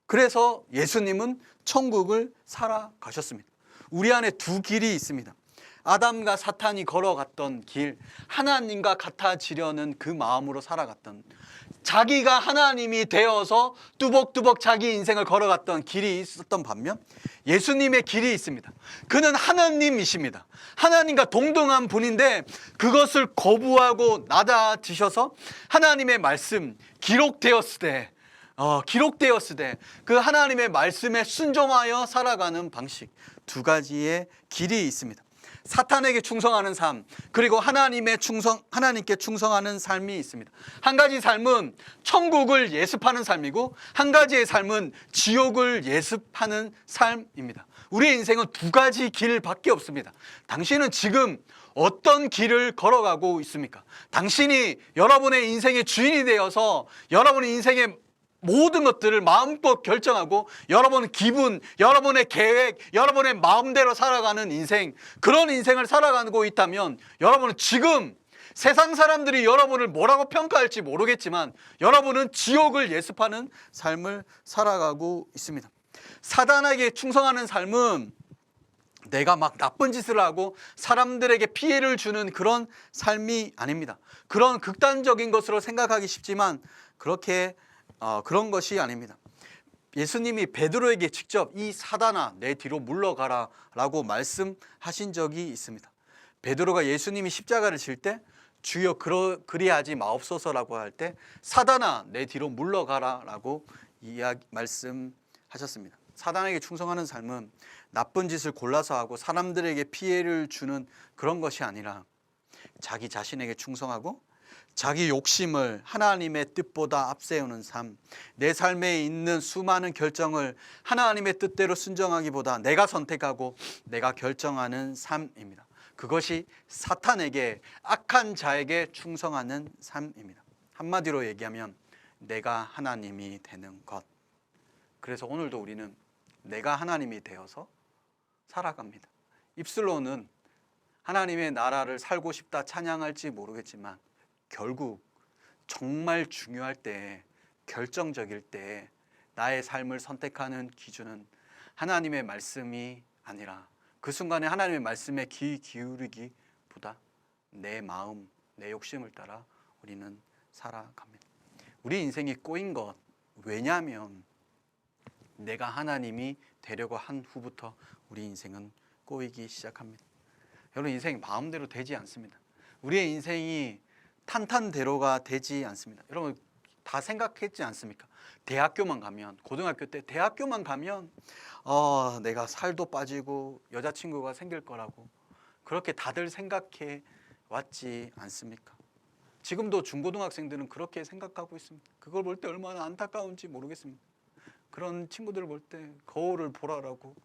Speaker 2: 그래서 예수님은 천국을 살아가셨습니다. 우리 안에 두 길이 있습니다. 아담과 사탄이 걸어갔던 길, 하나님과 같아지려는 그 마음으로 살아갔던 자기가 하나님이 되어서 뚜벅뚜벅 자기 인생을 걸어갔던 길이 있었던 반면 예수님의 길이 있습니다. 그는 하나님이십니다. 하나님과 동등한 분인데 그것을 거부하고 낮아지셔서 하나님의 말씀 기록되었을 때 그 하나님의 말씀에 순종하여 살아가는 방식 두 가지의 길이 있습니다. 사탄에게 충성하는 삶 그리고 하나님께 충성하는 삶이 있습니다. 한 가지 삶은 천국을 예습하는 삶이고 한 가지의 삶은 지옥을 예습하는 삶입니다. 우리의 인생은 두 가지 길밖에 없습니다. 당신은 지금 어떤 길을 걸어가고 있습니까? 당신이 여러분의 인생의 주인이 되어서 여러분의 인생의 모든 것들을 마음껏 결정하고 여러분의 기분, 여러분의 계획, 여러분의 마음대로 살아가는 인생, 그런 인생을 살아가고 있다면 여러분은 지금 세상 사람들이 여러분을 뭐라고 평가할지 모르겠지만 여러분은 지옥을 예습하는 삶을 살아가고 있습니다. 사단에게 충성하는 삶은 내가 막 나쁜 짓을 하고 사람들에게 피해를 주는 그런 삶이 아닙니다. 그런 극단적인 것으로 생각하기 쉽지만 그렇게 그런 것이 아닙니다. 예수님이 베드로에게 직접 이 사단아 내 뒤로 물러가라 라고 말씀하신 적이 있습니다. 베드로가 예수님이 십자가를 질 때 주여 그리하지 마옵소서라고 할 때 사단아 내 뒤로 물러가라 라고 말씀하셨습니다. 사단에게 충성하는 삶은 나쁜 짓을 골라서 하고 사람들에게 피해를 주는 그런 것이 아니라 자기 자신에게 충성하고 자기 욕심을 하나님의 뜻보다 앞세우는 삶, 내 삶에 있는 수많은 결정을 하나님의 뜻대로 순종하기보다 내가 선택하고 내가 결정하는 삶입니다. 그것이 사탄에게, 악한 자에게 충성하는 삶입니다. 한마디로 얘기하면 내가 하나님이 되는 것. 그래서 오늘도 우리는 내가 하나님이 되어서 살아갑니다. 입술로는 하나님의 나라를 살고 싶다 찬양할지 모르겠지만 결국 정말 중요할 때, 결정적일 때 나의 삶을 선택하는 기준은 하나님의 말씀이 아니라 그 순간에 하나님의 말씀에 귀 기울이기보다 내 마음, 내 욕심을 따라 우리는 살아갑니다. 우리 인생이 꼬인 것, 왜냐하면 내가 하나님이 되려고 한 후부터 우리 인생은 꼬이기 시작합니다. 여러분, 인생이 마음대로 되지 않습니다. 우리의 인생이 탄탄대로가 되지 않습니다. 여러분 다 생각했지 않습니까? 대학교만 가면, 고등학교 때 대학교만 가면 내가 살도 빠지고 여자친구가 생길 거라고 그렇게 다들 생각해 왔지 않습니까? 지금도 중고등학생들은 그렇게 생각하고 있습니다. 그걸 볼 때 얼마나 안타까운지 모르겠습니다. 그런 친구들을 볼 때 거울을 보라라고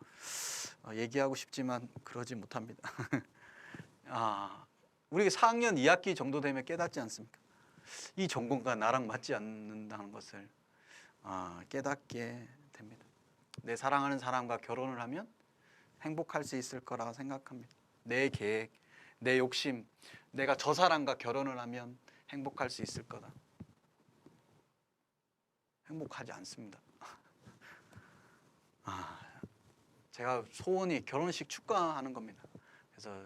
Speaker 2: 얘기하고 싶지만 그러지 못합니다. 우리가 4학년 2학기 정도 되면 깨닫지 않습니까? 이 전공과 나랑 맞지 않는다는 것을 깨닫게 됩니다. 내 사랑하는 사람과 결혼을 하면 행복할 수 있을 거라고 생각합니다. 내 계획, 내 욕심, 내가 저 사람과 결혼을 하면 행복할 수 있을 거다. 행복하지 않습니다. 제가 소원이 결혼식 축가하는 겁니다. 그래서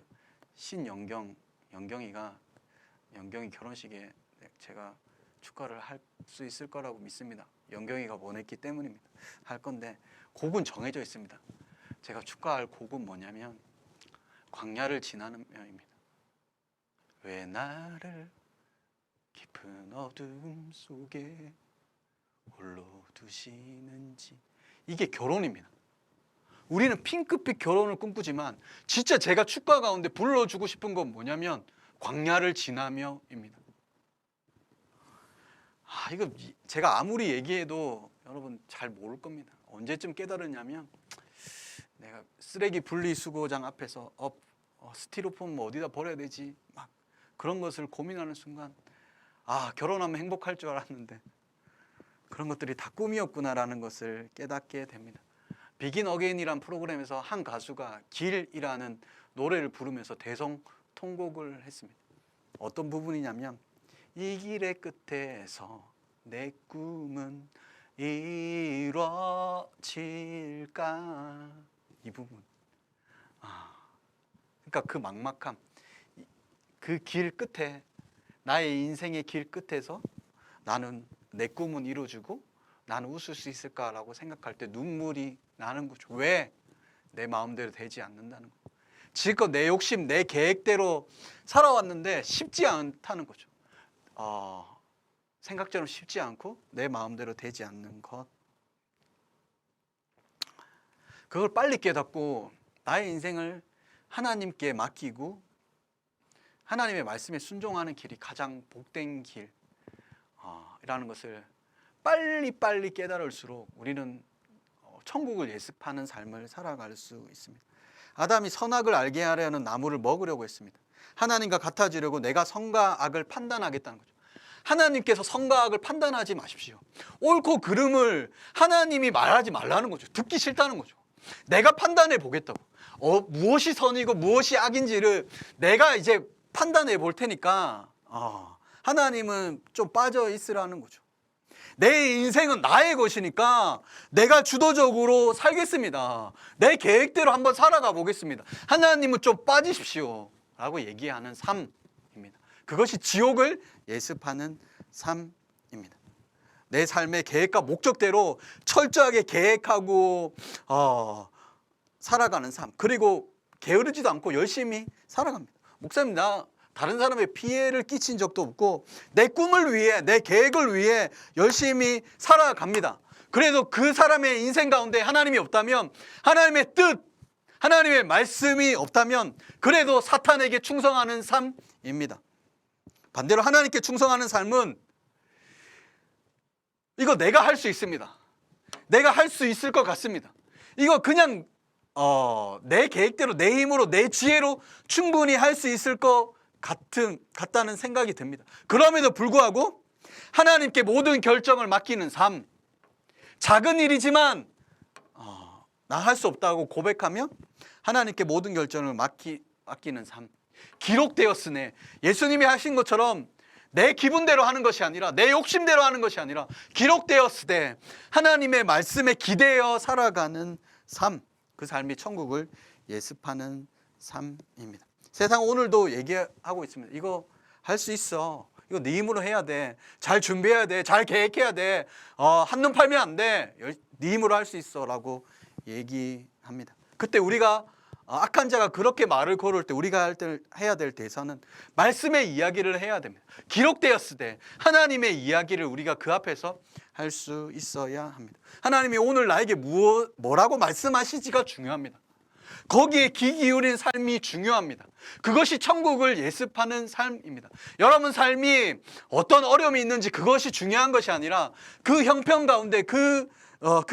Speaker 2: 영경이 결혼식에 제가 축가를 할 수 있을 거라고 믿습니다. 영경이가 원했기 때문입니다. 할 건데 곡은 정해져 있습니다. 제가 축가할 곡은 뭐냐면 광야를 지나면입니다. 왜 나를 깊은 어둠 속에 홀로 두시는지. 이게 결혼입니다. 우리는 핑크빛 결혼을 꿈꾸지만 진짜 제가 축가 가운데 불러주고 싶은 건 뭐냐면 광야를 지나며입니다. 이거 제가 아무리 얘기해도 여러분 잘 모를 겁니다. 언제쯤 깨달으냐면 내가 쓰레기 분리수거장 앞에서 스티로폼 어디다 버려야 되지 막 그런 것을 고민하는 순간 결혼하면 행복할 줄 알았는데 그런 것들이 다 꿈이었구나라는 것을 깨닫게 됩니다. 비긴 어게인이란 프로그램에서 한 가수가 길이라는 노래를 부르면서 대성통곡을 했습니다. 어떤 부분이냐면 이 길의 끝에서 내 꿈은 이루어질까, 이 부분. 그러니까 그 막막함, 그 길 끝에, 나의 인생의 길 끝에서 나는 내 꿈은 이루어지고 나는 웃을 수 있을까라고 생각할 때 눈물이 나는 거죠. 왜? 내 마음대로 되지 않는다는 거죠. 지금껏 내 욕심, 내 계획대로 살아왔는데 쉽지 않다는 거죠. 생각처럼 쉽지 않고 내 마음대로 되지 않는 것. 그걸 빨리 깨닫고 나의 인생을 하나님께 맡기고 하나님의 말씀에 순종하는 길이 가장 복된 길이라는 것을 빨리 깨달을수록 우리는 천국을 예습하는 삶을 살아갈 수 있습니다. 아담이 선악을 알게 하려는 나무를 먹으려고 했습니다. 하나님과 같아지려고 내가 선과 악을 판단하겠다는 거죠. 하나님께서 선과 악을 판단하지 마십시오. 옳고 그름을 하나님이 말하지 말라는 거죠. 듣기 싫다는 거죠. 내가 판단해 보겠다고. 무엇이 선이고 무엇이 악인지를 내가 이제 판단해 볼 테니까 하나님은 좀 빠져 있으라는 거죠. 내 인생은 나의 것이니까 내가 주도적으로 살겠습니다. 내 계획대로 한번 살아가 보겠습니다. 하나님은 좀 빠지십시오 라고 얘기하는 삶입니다. 그것이 지옥을 예습하는 삶입니다. 내 삶의 계획과 목적대로 철저하게 계획하고 살아가는 삶, 그리고 게으르지도 않고 열심히 살아갑니다. 목사님, 나 다른 사람의 피해를 끼친 적도 없고 내 꿈을 위해, 내 계획을 위해 열심히 살아갑니다. 그래도 그 사람의 인생 가운데 하나님이 없다면, 하나님의 뜻, 하나님의 말씀이 없다면 그래도 사탄에게 충성하는 삶입니다. 반대로 하나님께 충성하는 삶은 이거 내가 할 수 있습니다. 내가 할 수 있을 것 같습니다. 이거 그냥 내 계획대로, 내 힘으로, 내 지혜로 충분히 할 수 있을 것 같다는 생각이 듭니다. 그럼에도 불구하고 하나님께 모든 결정을 맡기는 삶, 작은 일이지만 나 할 수 없다고 고백하면 하나님께 모든 결정을 맡기는 삶, 기록되었으네. 예수님이 하신 것처럼 내 기분대로 하는 것이 아니라, 내 욕심대로 하는 것이 아니라 기록되었으되 하나님의 말씀에 기대어 살아가는 삶, 그 삶이 천국을 예습하는 삶입니다. 세상 오늘도 얘기하고 있습니다. 이거 할 수 있어. 이거 네 힘으로 해야 돼. 잘 준비해야 돼. 잘 계획해야 돼. 한눈 팔면 안 돼. 네 힘으로 할 수 있어 라고 얘기합니다. 그때 우리가 악한 자가 그렇게 말을 걸을 때 우리가 해야 될 대사는 말씀의 이야기를 해야 됩니다. 기록되었으되 하나님의 이야기를 우리가 그 앞에서 할 수 있어야 합니다. 하나님이 오늘 나에게 뭐라고 말씀하시지가 중요합니다. 거기에 귀 기울인 삶이 중요합니다. 그것이 천국을 예습하는 삶입니다. 여러분 삶이 어떤 어려움이 있는지 그것이 중요한 것이 아니라 그 형편 가운데, 그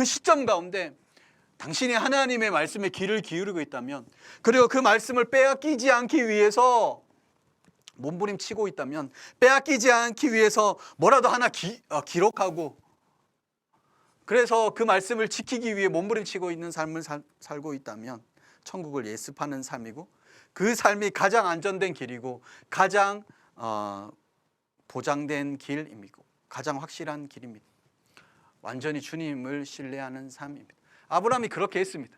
Speaker 2: 시점 가운데 당신이 하나님의 말씀에 귀를 기울이고 있다면, 그리고 그 말씀을 빼앗기지 않기 위해서 몸부림치고 있다면, 빼앗기지 않기 위해서 뭐라도 하나 기록하고, 그래서 그 말씀을 지키기 위해 몸부림치고 있는 삶을 살고 있다면 천국을 예습하는 삶이고, 그 삶이 가장 안전된 길이고 가장 보장된 길입니다. 가장 확실한 길입니다. 완전히 주님을 신뢰하는 삶입니다. 아브라함이 그렇게 했습니다.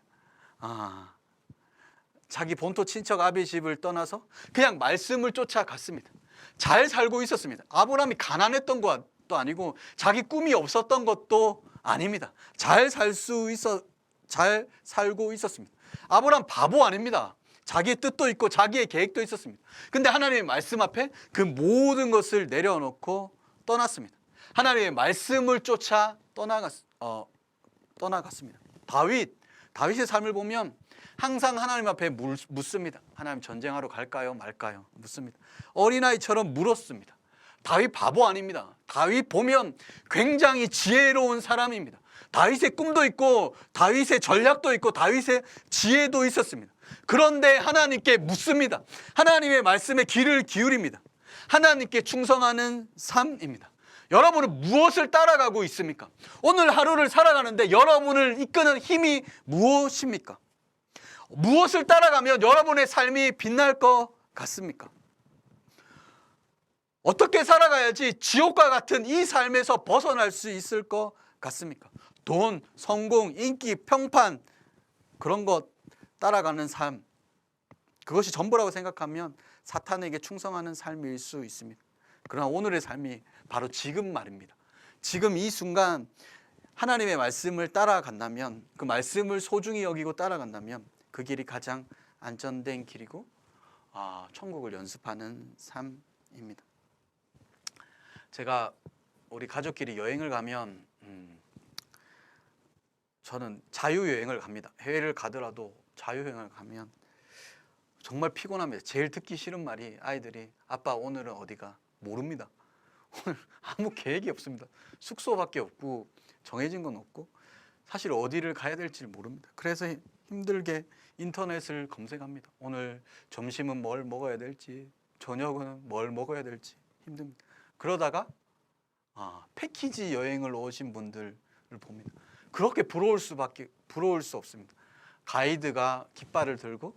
Speaker 2: 자기 본토 친척 아비 집을 떠나서 그냥 말씀을 쫓아갔습니다. 잘 살고 있었습니다. 아브라함이 가난했던 것도 아니고 자기 꿈이 없었던 것도 아닙니다. 잘 살고 있었습니다. 아브라함 바보 아닙니다. 자기의 뜻도 있고 자기의 계획도 있었습니다. 근데 하나님의 말씀 앞에 그 모든 것을 내려놓고 떠났습니다. 하나님의 말씀을 쫓아 떠나갔습니다. 다윗의 삶을 보면 항상 하나님 앞에 묻습니다. 하나님, 전쟁하러 갈까요 말까요? 묻습니다. 어린아이처럼 물었습니다. 다윗 바보 아닙니다. 다윗 보면 굉장히 지혜로운 사람입니다. 다윗의 꿈도 있고 다윗의 전략도 있고 다윗의 지혜도 있었습니다. 그런데 하나님께 묻습니다. 하나님의 말씀에 귀를 기울입니다. 하나님께 충성하는 삶입니다. 여러분은 무엇을 따라가고 있습니까? 오늘 하루를 살아가는데 여러분을 이끄는 힘이 무엇입니까? 무엇을 따라가면 여러분의 삶이 빛날 것 같습니까? 어떻게 살아가야지 지옥과 같은 이 삶에서 벗어날 수 있을 것 같습니까? 돈, 성공, 인기, 평판, 그런 것 따라가는 삶, 그것이 전부라고 생각하면 사탄에게 충성하는 삶일 수 있습니다. 그러나 오늘의 삶이 바로 지금 말입니다. 지금 이 순간 하나님의 말씀을 따라간다면, 그 말씀을 소중히 여기고 따라간다면 그 길이 가장 안전된 길이고 천국을 연습하는 삶입니다. 제가 우리 가족끼리 여행을 가면 저는 자유여행을 갑니다. 해외를 가더라도 자유여행을 가면 정말 피곤합니다. 제일 듣기 싫은 말이 아이들이 아빠 오늘은 어디가? 모릅니다. 오늘 아무 계획이 없습니다. 숙소밖에 없고 정해진 건 없고 사실 어디를 가야 될지 모릅니다. 그래서 힘들게 인터넷을 검색합니다. 오늘 점심은 뭘 먹어야 될지, 저녁은 뭘 먹어야 될지 힘듭니다. 그러다가 패키지 여행을 오신 분들을 봅니다. 그렇게 부러울 수 없습니다. 가이드가 깃발을 들고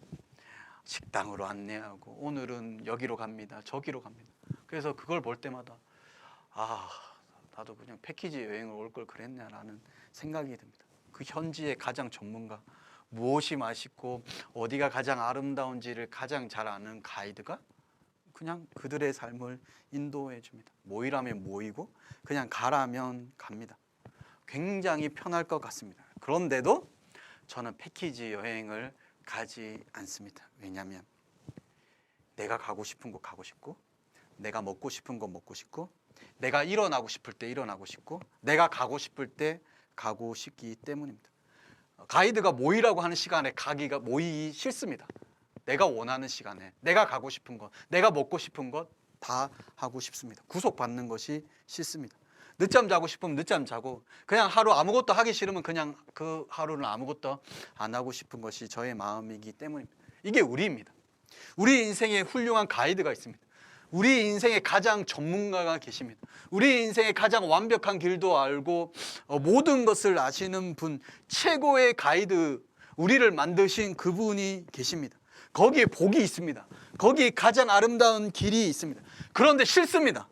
Speaker 2: 식당으로 안내하고 오늘은 여기로 갑니다. 저기로 갑니다. 그래서 그걸 볼 때마다 나도 그냥 패키지 여행을 올 걸 그랬냐라는 생각이 듭니다. 그 현지의 가장 전문가, 무엇이 맛있고 어디가 가장 아름다운지를 가장 잘 아는 가이드가 그냥 그들의 삶을 인도해 줍니다. 모이라면 모이고 그냥 가라면 갑니다. 굉장히 편할 것 같습니다. 그런데도 저는 패키지 여행을 가지 않습니다. 왜냐하면 내가 가고 싶은 곳 가고 싶고, 내가 먹고 싶은 거 먹고 싶고, 내가 일어나고 싶을 때 일어나고 싶고, 내가 가고 싶을 때 가고 싶기 때문입니다. 가이드가 모이라고 하는 시간에 모이기 싫습니다. 내가 원하는 시간에 내가 가고 싶은 것, 내가 먹고 싶은 것 다 하고 싶습니다. 구속받는 것이 싫습니다. 늦잠 자고 싶으면 늦잠 자고, 그냥 하루 아무것도 하기 싫으면 그냥 그 하루는 아무것도 안 하고 싶은 것이 저의 마음이기 때문입니다. 이게 우리입니다. 우리 인생에 훌륭한 가이드가 있습니다. 우리 인생의 가장 전문가가 계십니다. 우리 인생의 가장 완벽한 길도 알고 모든 것을 아시는 분, 최고의 가이드, 우리를 만드신 그분이 계십니다. 거기에 복이 있습니다. 거기에 가장 아름다운 길이 있습니다. 그런데 싫습니다.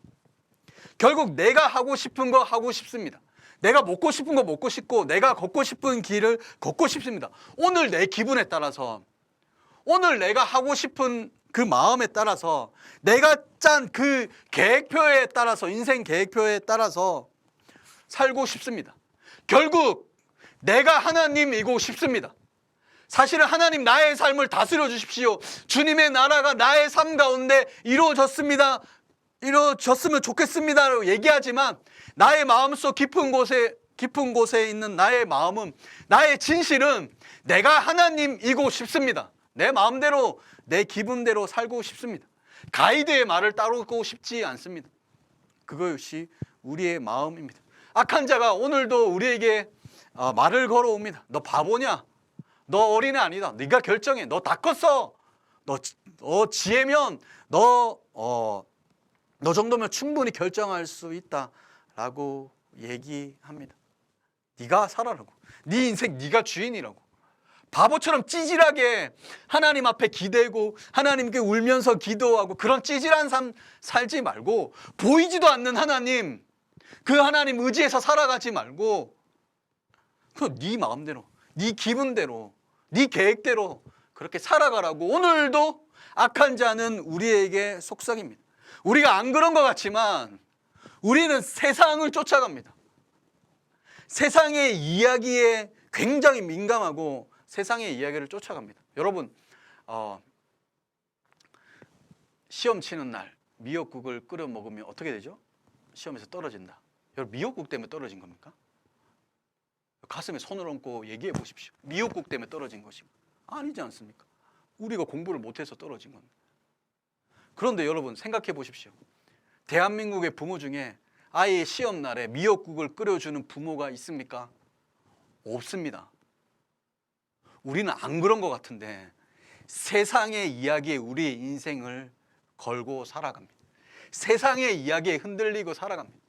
Speaker 2: 결국 내가 하고 싶은 거 하고 싶습니다. 내가 먹고 싶은 거 먹고 싶고, 내가 걷고 싶은 길을 걷고 싶습니다. 오늘 내 기분에 따라서, 오늘 내가 하고 싶은 그 마음에 따라서, 내가 짠 그 계획표에 따라서, 인생 계획표에 따라서 살고 싶습니다. 결국 내가 하나님이고 싶습니다. 사실은 하나님 나의 삶을 다스려 주십시오. 주님의 나라가 나의 삶 가운데 이루어졌으면 좋겠습니다라고 얘기하지만, 나의 마음속 깊은 곳에 있는 나의 마음은, 나의 진실은 내가 하나님이고 싶습니다. 내 마음대로, 내 기분대로 살고 싶습니다. 가이드의 말을 따르고 싶지 않습니다. 그것이 우리의 마음입니다. 악한 자가 오늘도 우리에게 말을 걸어옵니다. 너 바보냐? 너 어린애 아니다. 네가 결정해. 너 다 컸어. 너 지혜면 너 정도면 충분히 결정할 수 있다라고 얘기합니다. 네가 살아라고. 네 인생 네가 주인이라고. 바보처럼 찌질하게 하나님 앞에 기대고 하나님께 울면서 기도하고 그런 찌질한 삶 살지 말고, 보이지도 않는 하나님, 그 하나님 의지해서 살아가지 말고 네 마음대로, 네 기분대로, 네 계획대로 그렇게 살아가라고 오늘도 악한 자는 우리에게 속삭입니다. 우리가 안 그런 것 같지만 우리는 세상을 쫓아갑니다. 세상의 이야기에 굉장히 민감하고 세상의 이야기를 쫓아갑니다. 여러분, 시험 치는 날 미역국을 끓여 먹으면 어떻게 되죠? 시험에서 떨어진다. 여러분, 미역국 때문에 떨어진 겁니까? 가슴에 손을 얹고 얘기해 보십시오. 미역국 때문에 떨어진 것이 아니지 않습니까? 우리가 공부를 못해서 떨어진 겁니다. 그런데 여러분 생각해 보십시오. 대한민국의 부모 중에 아이의 시험 날에 미역국을 끓여주는 부모가 있습니까? 없습니다. 우리는 안 그런 것 같은데 세상의 이야기에 우리의 인생을 걸고 살아갑니다. 세상의 이야기에 흔들리고 살아갑니다.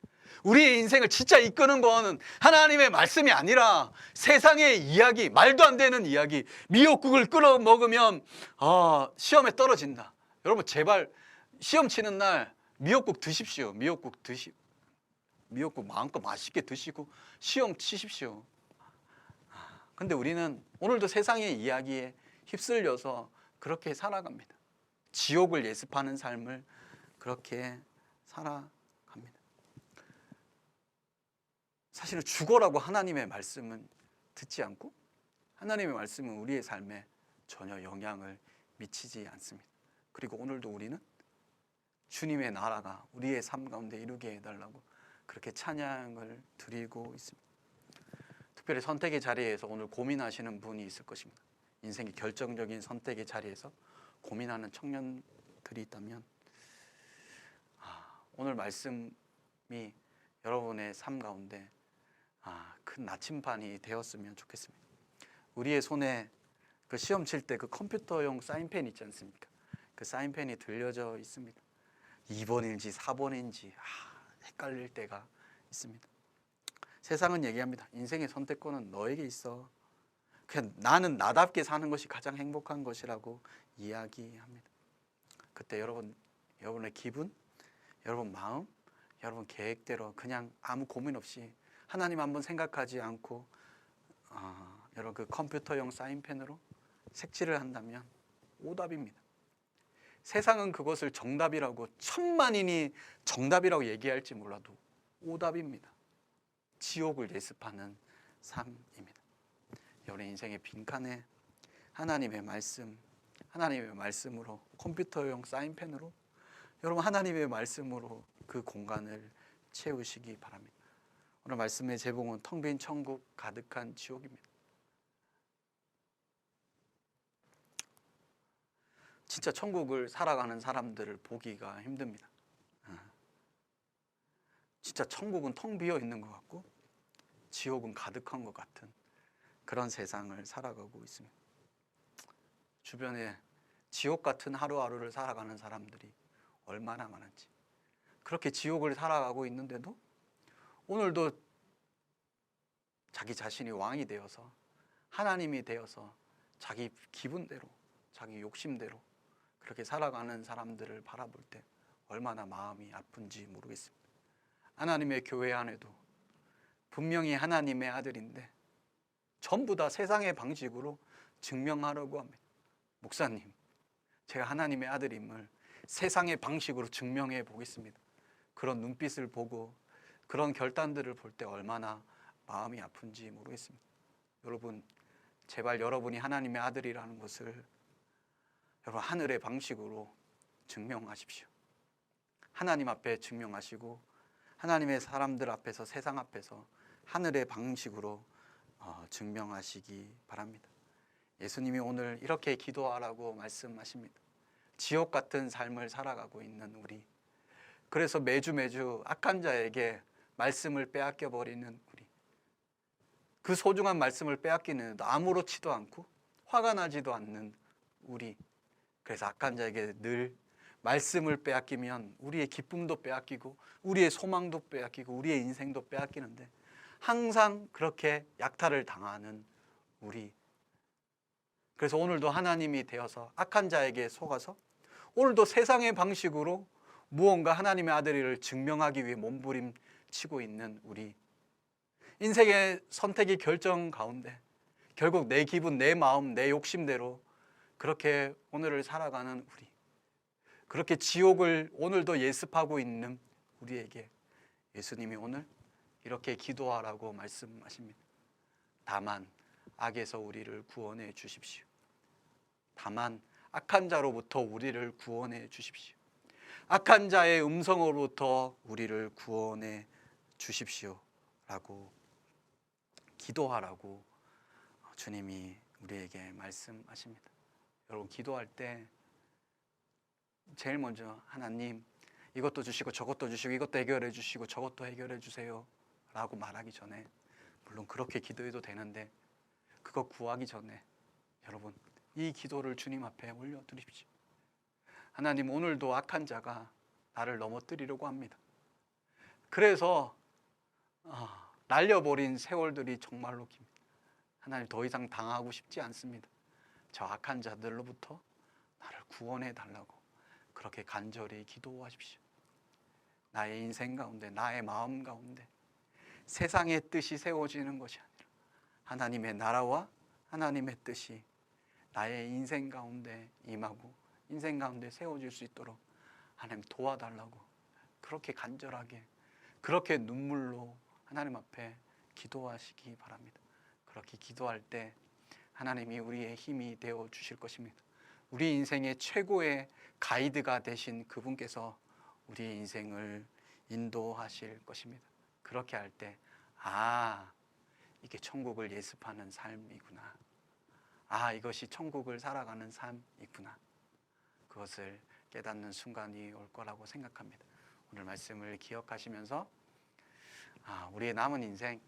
Speaker 2: 우리의 인생을 진짜 이끄는 건 하나님의 말씀이 아니라 세상의 이야기, 말도 안 되는 이야기. 미역국을 끓여 먹으면 시험에 떨어진다. 여러분 제발 시험 치는 날 미역국 드십시오. 미역국 마음껏 맛있게 드시고 시험 치십시오. 근데 우리는 오늘도 세상의 이야기에 휩쓸려서 그렇게 살아갑니다. 지옥을 예습하는 삶을 그렇게 살아갑니다. 사실은 죽어라고 하나님의 말씀은 듣지 않고, 하나님의 말씀은 우리의 삶에 전혀 영향을 미치지 않습니다. 그리고 오늘도 우리는 주님의 나라가 우리의 삶 가운데 이루게 해달라고 그렇게 찬양을 드리고 있습니다. 특별히 선택의 자리에서 오늘 고민하시는 분이 있을 것입니다. 인생의 결정적인 선택의 자리에서 고민하는 청년들이 있다면 오늘 말씀이 여러분의 삶 가운데 큰 나침반이 되었으면 좋겠습니다. 우리의 손에 그 시험 칠 때 그 컴퓨터용 사인펜 있지 않습니까? 그 사인펜이 들려져 있습니다. 2번인지 4번인지 헷갈릴 때가 있습니다. 세상은 얘기합니다. 인생의 선택권은 너에게 있어. 그냥 나는 나답게 사는 것이 가장 행복한 것이라고 이야기합니다. 그때 여러분의 기분, 여러분 마음, 여러분 계획대로 그냥 아무 고민 없이 하나님 한번 생각하지 않고 여러분 그 컴퓨터용 사인펜으로 색칠을 한다면 오답입니다. 세상은 그것을 정답이라고 천만인이 정답이라고 얘기할지 몰라도 오답입니다. 지옥을 예습하는 삶입니다. 여러분 인생의 빈칸에 하나님의 말씀으로 컴퓨터용 사인펜으로 여러분 하나님의 말씀으로 그 공간을 채우시기 바랍니다. 오늘 말씀의 제목은 텅 빈 천국 가득한 지옥입니다. 진짜 천국을 살아가는 사람들을 보기가 힘듭니다. 진짜 천국은 텅 비어 있는 것 같고 지옥은 가득한 것 같은 그런 세상을 살아가고 있습니다. 주변에 지옥 같은 하루하루를 살아가는 사람들이 얼마나 많은지, 그렇게 지옥을 살아가고 있는데도 오늘도 자기 자신이 왕이 되어서 하나님이 되어서 자기 기분대로 자기 욕심대로 그렇게 살아가는 사람들을 바라볼 때 얼마나 마음이 아픈지 모르겠습니다. 하나님의 교회 안에도 분명히 하나님의 아들인데 전부 다 세상의 방식으로 증명하려고 합니다. 목사님, 제가 하나님의 아들임을 세상의 방식으로 증명해 보겠습니다. 그런 눈빛을 보고 그런 결단들을 볼 때 얼마나 마음이 아픈지 모르겠습니다. 여러분, 제발 여러분이 하나님의 아들이라는 것을 여러분 하늘의 방식으로 증명하십시오. 하나님 앞에 증명하시고 하나님의 사람들 앞에서, 세상 앞에서 하늘의 방식으로 증명하시기 바랍니다. 예수님이 오늘 이렇게 기도하라고 말씀하십니다. 지옥 같은 삶을 살아가고 있는 우리, 그래서 매주 악한 자에게 말씀을 빼앗겨 버리는 우리, 그 소중한 말씀을 빼앗기는 아무렇지도 않고 화가 나지도 않는 우리, 그래서 악한 자에게 늘 말씀을 빼앗기면 우리의 기쁨도 빼앗기고 우리의 소망도 빼앗기고 우리의 인생도 빼앗기는데 항상 그렇게 약탈을 당하는 우리, 그래서 오늘도 하나님이 되어서 악한 자에게 속아서 오늘도 세상의 방식으로 무언가 하나님의 아들을 증명하기 위해 몸부림치고 있는 우리, 인생의 선택의 결정 가운데 결국 내 기분, 내 마음, 내 욕심대로 그렇게 오늘을 살아가는 우리, 그렇게 지옥을 오늘도 예습하고 있는 우리에게 예수님이 오늘 이렇게 기도하라고 말씀하십니다. 다만 악에서 우리를 구원해 주십시오. 다만 악한 자로부터 우리를 구원해 주십시오. 악한 자의 음성으로부터 우리를 구원해 주십시오 라고 기도하라고 주님이 우리에게 말씀하십니다. 여러분, 기도할 때 제일 먼저 하나님 이것도 주시고 저것도 주시고 이것도 해결해 주시고 저것도 해결해 주세요 라고 말하기 전에, 물론 그렇게 기도해도 되는데 그거 구하기 전에 여러분 이 기도를 주님 앞에 올려드립시오. 하나님, 오늘도 악한 자가 나를 넘어뜨리려고 합니다. 그래서 날려버린 세월들이 정말로 깁니다. 하나님, 더 이상 당하고 싶지 않습니다. 저 악한 자들로부터 나를 구원해 달라고 그렇게 간절히 기도하십시오. 나의 인생 가운데, 나의 마음 가운데 세상의 뜻이 세워지는 것이 아니라 하나님의 나라와 하나님의 뜻이 나의 인생 가운데 임하고 인생 가운데 세워질 수 있도록 하나님 도와달라고 그렇게 간절하게, 그렇게 눈물로 하나님 앞에 기도하시기 바랍니다. 그렇게 기도할 때 하나님이 우리의 힘이 되어 주실 것입니다. 우리 인생의 최고의 가이드가 되신 그분께서 우리의 인생을 인도하실 것입니다. 그렇게 할 때 이게 천국을 예습하는 삶이구나, 이것이 천국을 살아가는 삶이구나, 그것을 깨닫는 순간이 올 거라고 생각합니다. 오늘 말씀을 기억하시면서 우리의 남은 인생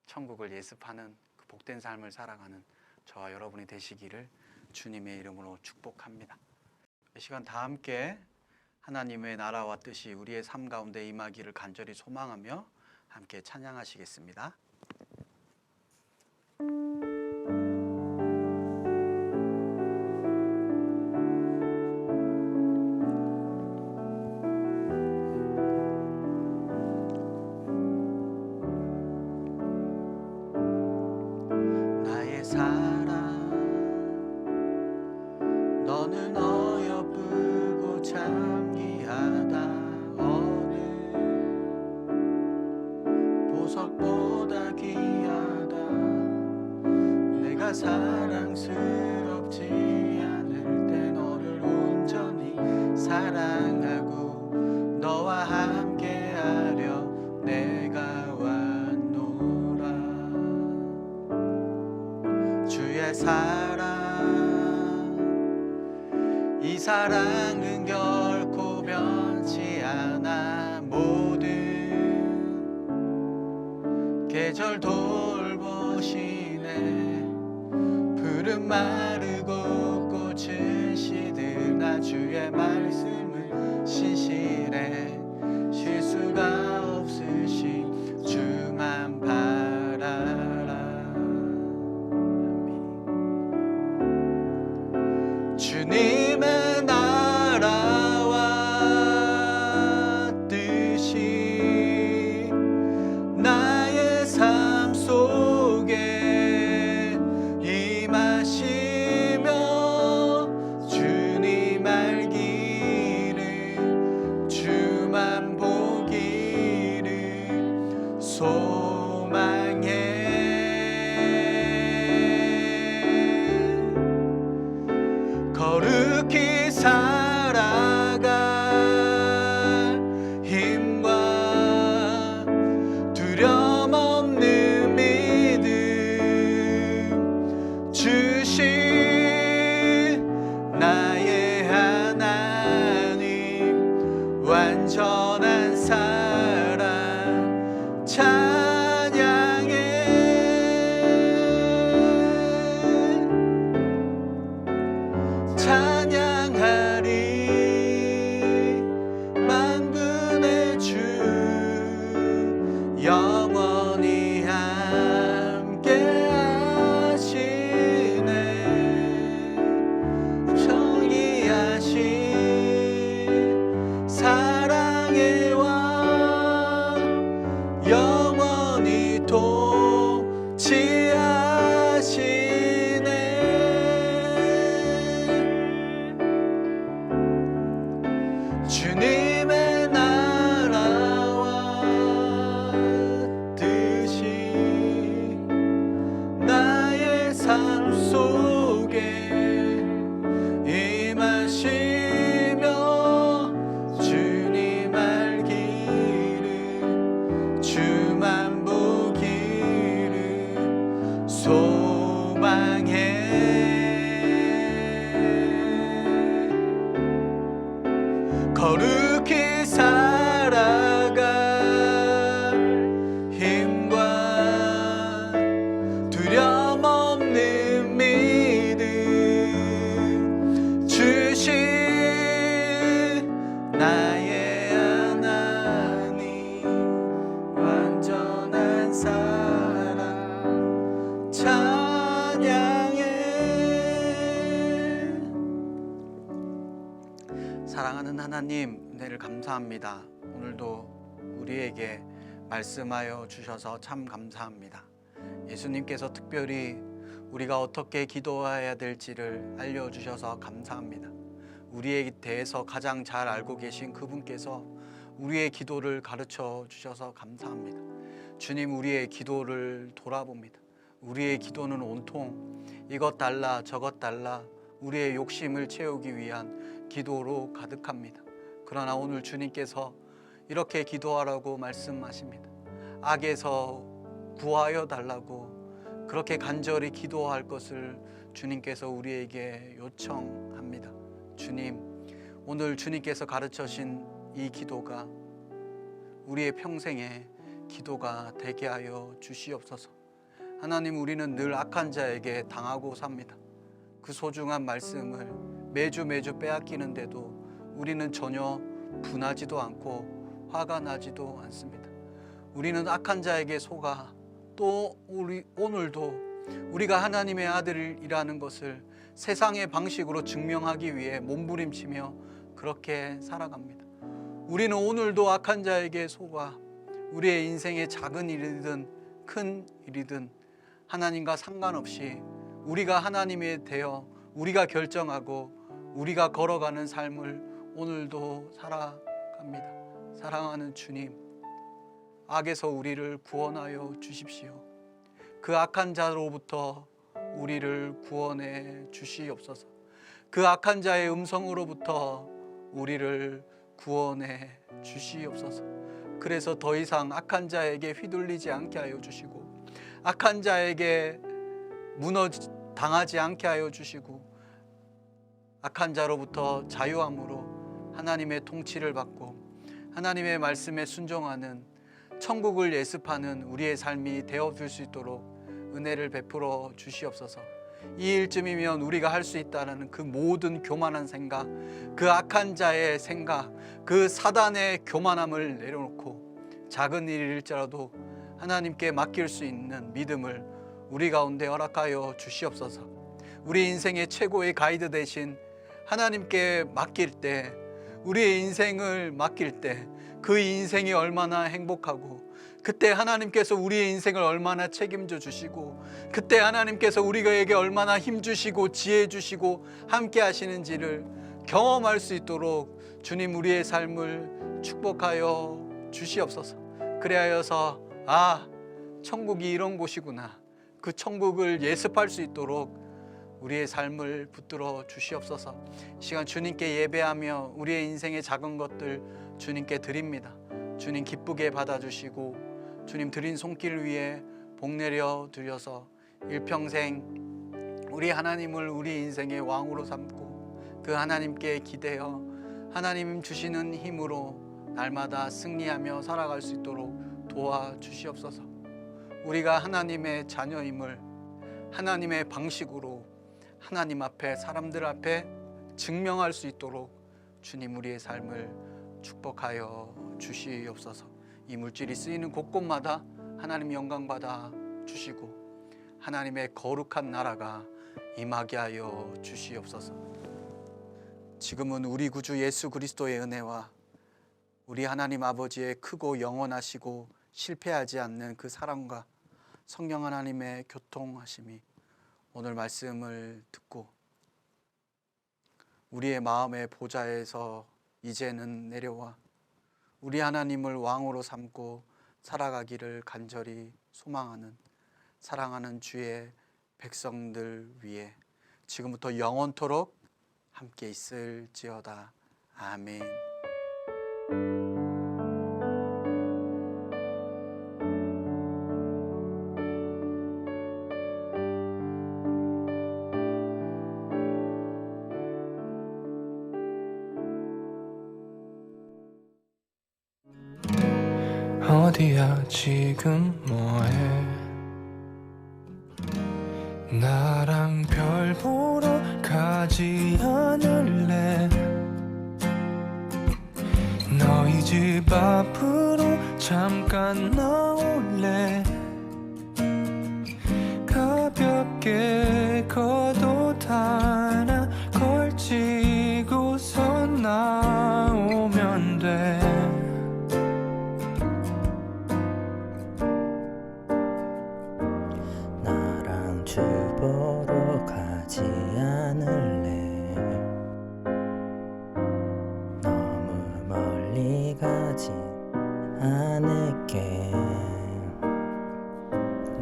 Speaker 2: 천국을 예습하는 그 복된 삶을 살아가는 저와 여러분이 되시기를 주님의 이름으로 축복합니다. 이 시간 다 함께 하나님의 나라와 뜻이 우리의 삶 가운데 임하기를 간절히 소망하며 함께 찬양하시겠습니다. 사랑 너는 어여쁘고 참 귀하다 어느 보석보다 귀하다 내가 사랑스럽지 않을 때 너를 온전히 사랑하고 너와 함께하려 내가 왔노라 주의 사랑 이 사랑은 결코 변치 않아 모든 계절 돌보시네 푸른 마르고 꽃은 시드나 주의 말씀은 신실해 쉴 수가 없으시 주만 바라라 주님의 나라와 뜻이 나의 삶 속에 임하시며 주님 알기를 주만 보기를 소망해 거룩히 살아갈 힘과 두려움 없는 믿음 주신 나의 하나님 완전한 사랑 찬양해 찬양하리 만군의 주 영원히 함께 하시네 정의하신 사랑의 왕 영원히 통치하시네 주님의 나라와 뜻이 나의 삶 속에 임하시며 주님 알기를 주만 보기를 소망해 거룩히 살아갈 힘과 두려움 없는 믿음 주신 나의 하나님 완전한 사랑 찬양해 사랑하는 하나님 은혜를 감사합니다. 오늘도 우리에게 말씀하여 주셔서 참 감사합니다. 예수님께서 특별히 우리가 어떻게 기도해야 될지를 알려주셔서 감사합니다. 우리에 대해서 가장 잘 알고 계신 그분께서 우리의 기도를 가르쳐 주셔서 감사합니다. 주님 우리의 기도를 돌아봅니다. 우리의 기도는 온통 이것 달라 저것 달라 우리의 욕심을 채우기 위한 기도로 가득합니다. 그러나 오늘 주님께서 이렇게 기도하라고 말씀하십니다. 악에서 구하여 달라고 그렇게 간절히 기도할 것을 주님께서 우리에게 요청합니다. 주님, 오늘 주님께서 가르쳐신 이 기도가 우리의 평생의 기도가 되게 하여 주시옵소서. 하나님, 우리는 늘 악한 자에게 당하고 삽니다. 그 소중한 말씀을 매주 빼앗기는데도 우리는 전혀 분하지도 않고 화가 나지도 않습니다. 우리는 악한 자에게 속아 또 오늘도 우리가 하나님의 아들이라는 것을 세상의 방식으로 증명하기 위해 몸부림치며 그렇게 살아갑니다. 우리는 오늘도 악한 자에게 속아 우리의 인생의 작은 일이든 큰 일이든 하나님과 상관없이 우리가 하나님에 대해 우리가 결정하고 우리가 걸어가는 삶을 오늘도 살아갑니다. 사랑하는 주님, 악에서 우리를 구원하여 주십시오. 그 악한 자로부터 우리를 구원해 주시옵소서. 그 악한 자의 음성으로부터 우리를 구원해 주시옵소서. 그래서 더 이상 악한 자에게 휘둘리지 않게 하여 주시고, 악한 자에게 당하지 않게 하여 주시고, 악한 자로부터 자유함으로 하나님의 통치를 받고 하나님의 말씀에 순종하는 천국을 예습하는 우리의 삶이 되어줄 수 있도록 은혜를 베풀어 주시옵소서. 이 일쯤이면 우리가 할 수 있다는 그 모든 교만한 생각, 그 악한 자의 생각, 그 사단의 교만함을 내려놓고 작은 일일지라도 하나님께 맡길 수 있는 믿음을 우리 가운데 허락하여 주시옵소서. 우리 인생의 최고의 가이드 대신 하나님께 맡길 때, 우리의 인생을 맡길 때 그 인생이 얼마나 행복하고, 그때 하나님께서 우리의 인생을 얼마나 책임져 주시고, 그때 하나님께서 우리에게 얼마나 힘 주시고 지혜 주시고 함께 하시는지를 경험할 수 있도록 주님 우리의 삶을 축복하여 주시옵소서. 그래하여서 천국이 이런 곳이구나, 그 천국을 예습할 수 있도록 우리의 삶을 붙들어 주시옵소서. 이 시간 주님께 예배하며 우리의 인생의 작은 것들 주님께 드립니다. 주님 기쁘게 받아주시고 주님 드린 손길 위에 복 내려 드려서 일평생 우리 하나님을 우리 인생의 왕으로 삼고 그 하나님께 기대어 하나님 주시는 힘으로 날마다 승리하며 살아갈 수 있도록 도와주시옵소서. 우리가 하나님의 자녀임을 하나님의 방식으로 하나님 앞에, 사람들 앞에 증명할 수 있도록 주님 우리의 삶을 축복하여 주시옵소서. 이 물질이 쓰이는 곳곳마다 하나님 영광 받아 주시고 하나님의 거룩한 나라가 임하게 하여 주시옵소서. 지금은 우리 구주 예수 그리스도의 은혜와 우리 하나님 아버지의 크고 영원하시고 실패하지 않는 그 사랑과 성령 하나님의 교통하심이 오늘 말씀을 듣고 우리의 마음의 보좌에서 이제는 내려와 우리 하나님을 왕으로 삼고 살아가기를 간절히 소망하는 사랑하는 주의 백성들 위해 지금부터 영원토록 함께 있을지어다. 아멘.
Speaker 3: 어디야 지금 뭐해? 나랑 별 보러 가지 않을래? 너희 집 앞으로 잠깐 나올래? 가볍게 겉옷 하나 걸치고서 나오면 돼.
Speaker 4: 주 보러 가지 않을래? 너무 멀리 가지 않을게.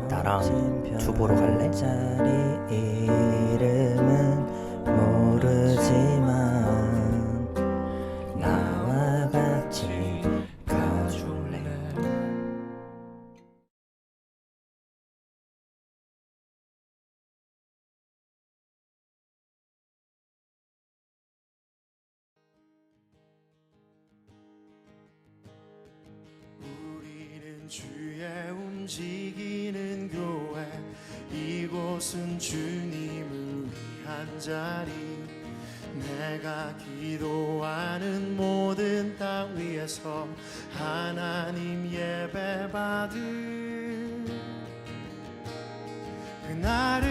Speaker 4: 나랑 주 보러 갈래? 자리 이름은 모르지만 나와 같이 가줄래?
Speaker 5: 주의 움직이는 교회, 이곳은 주님을 위한 자리. 내가 기도하는 모든 땅 위에서 하나님 예배 받을 그날을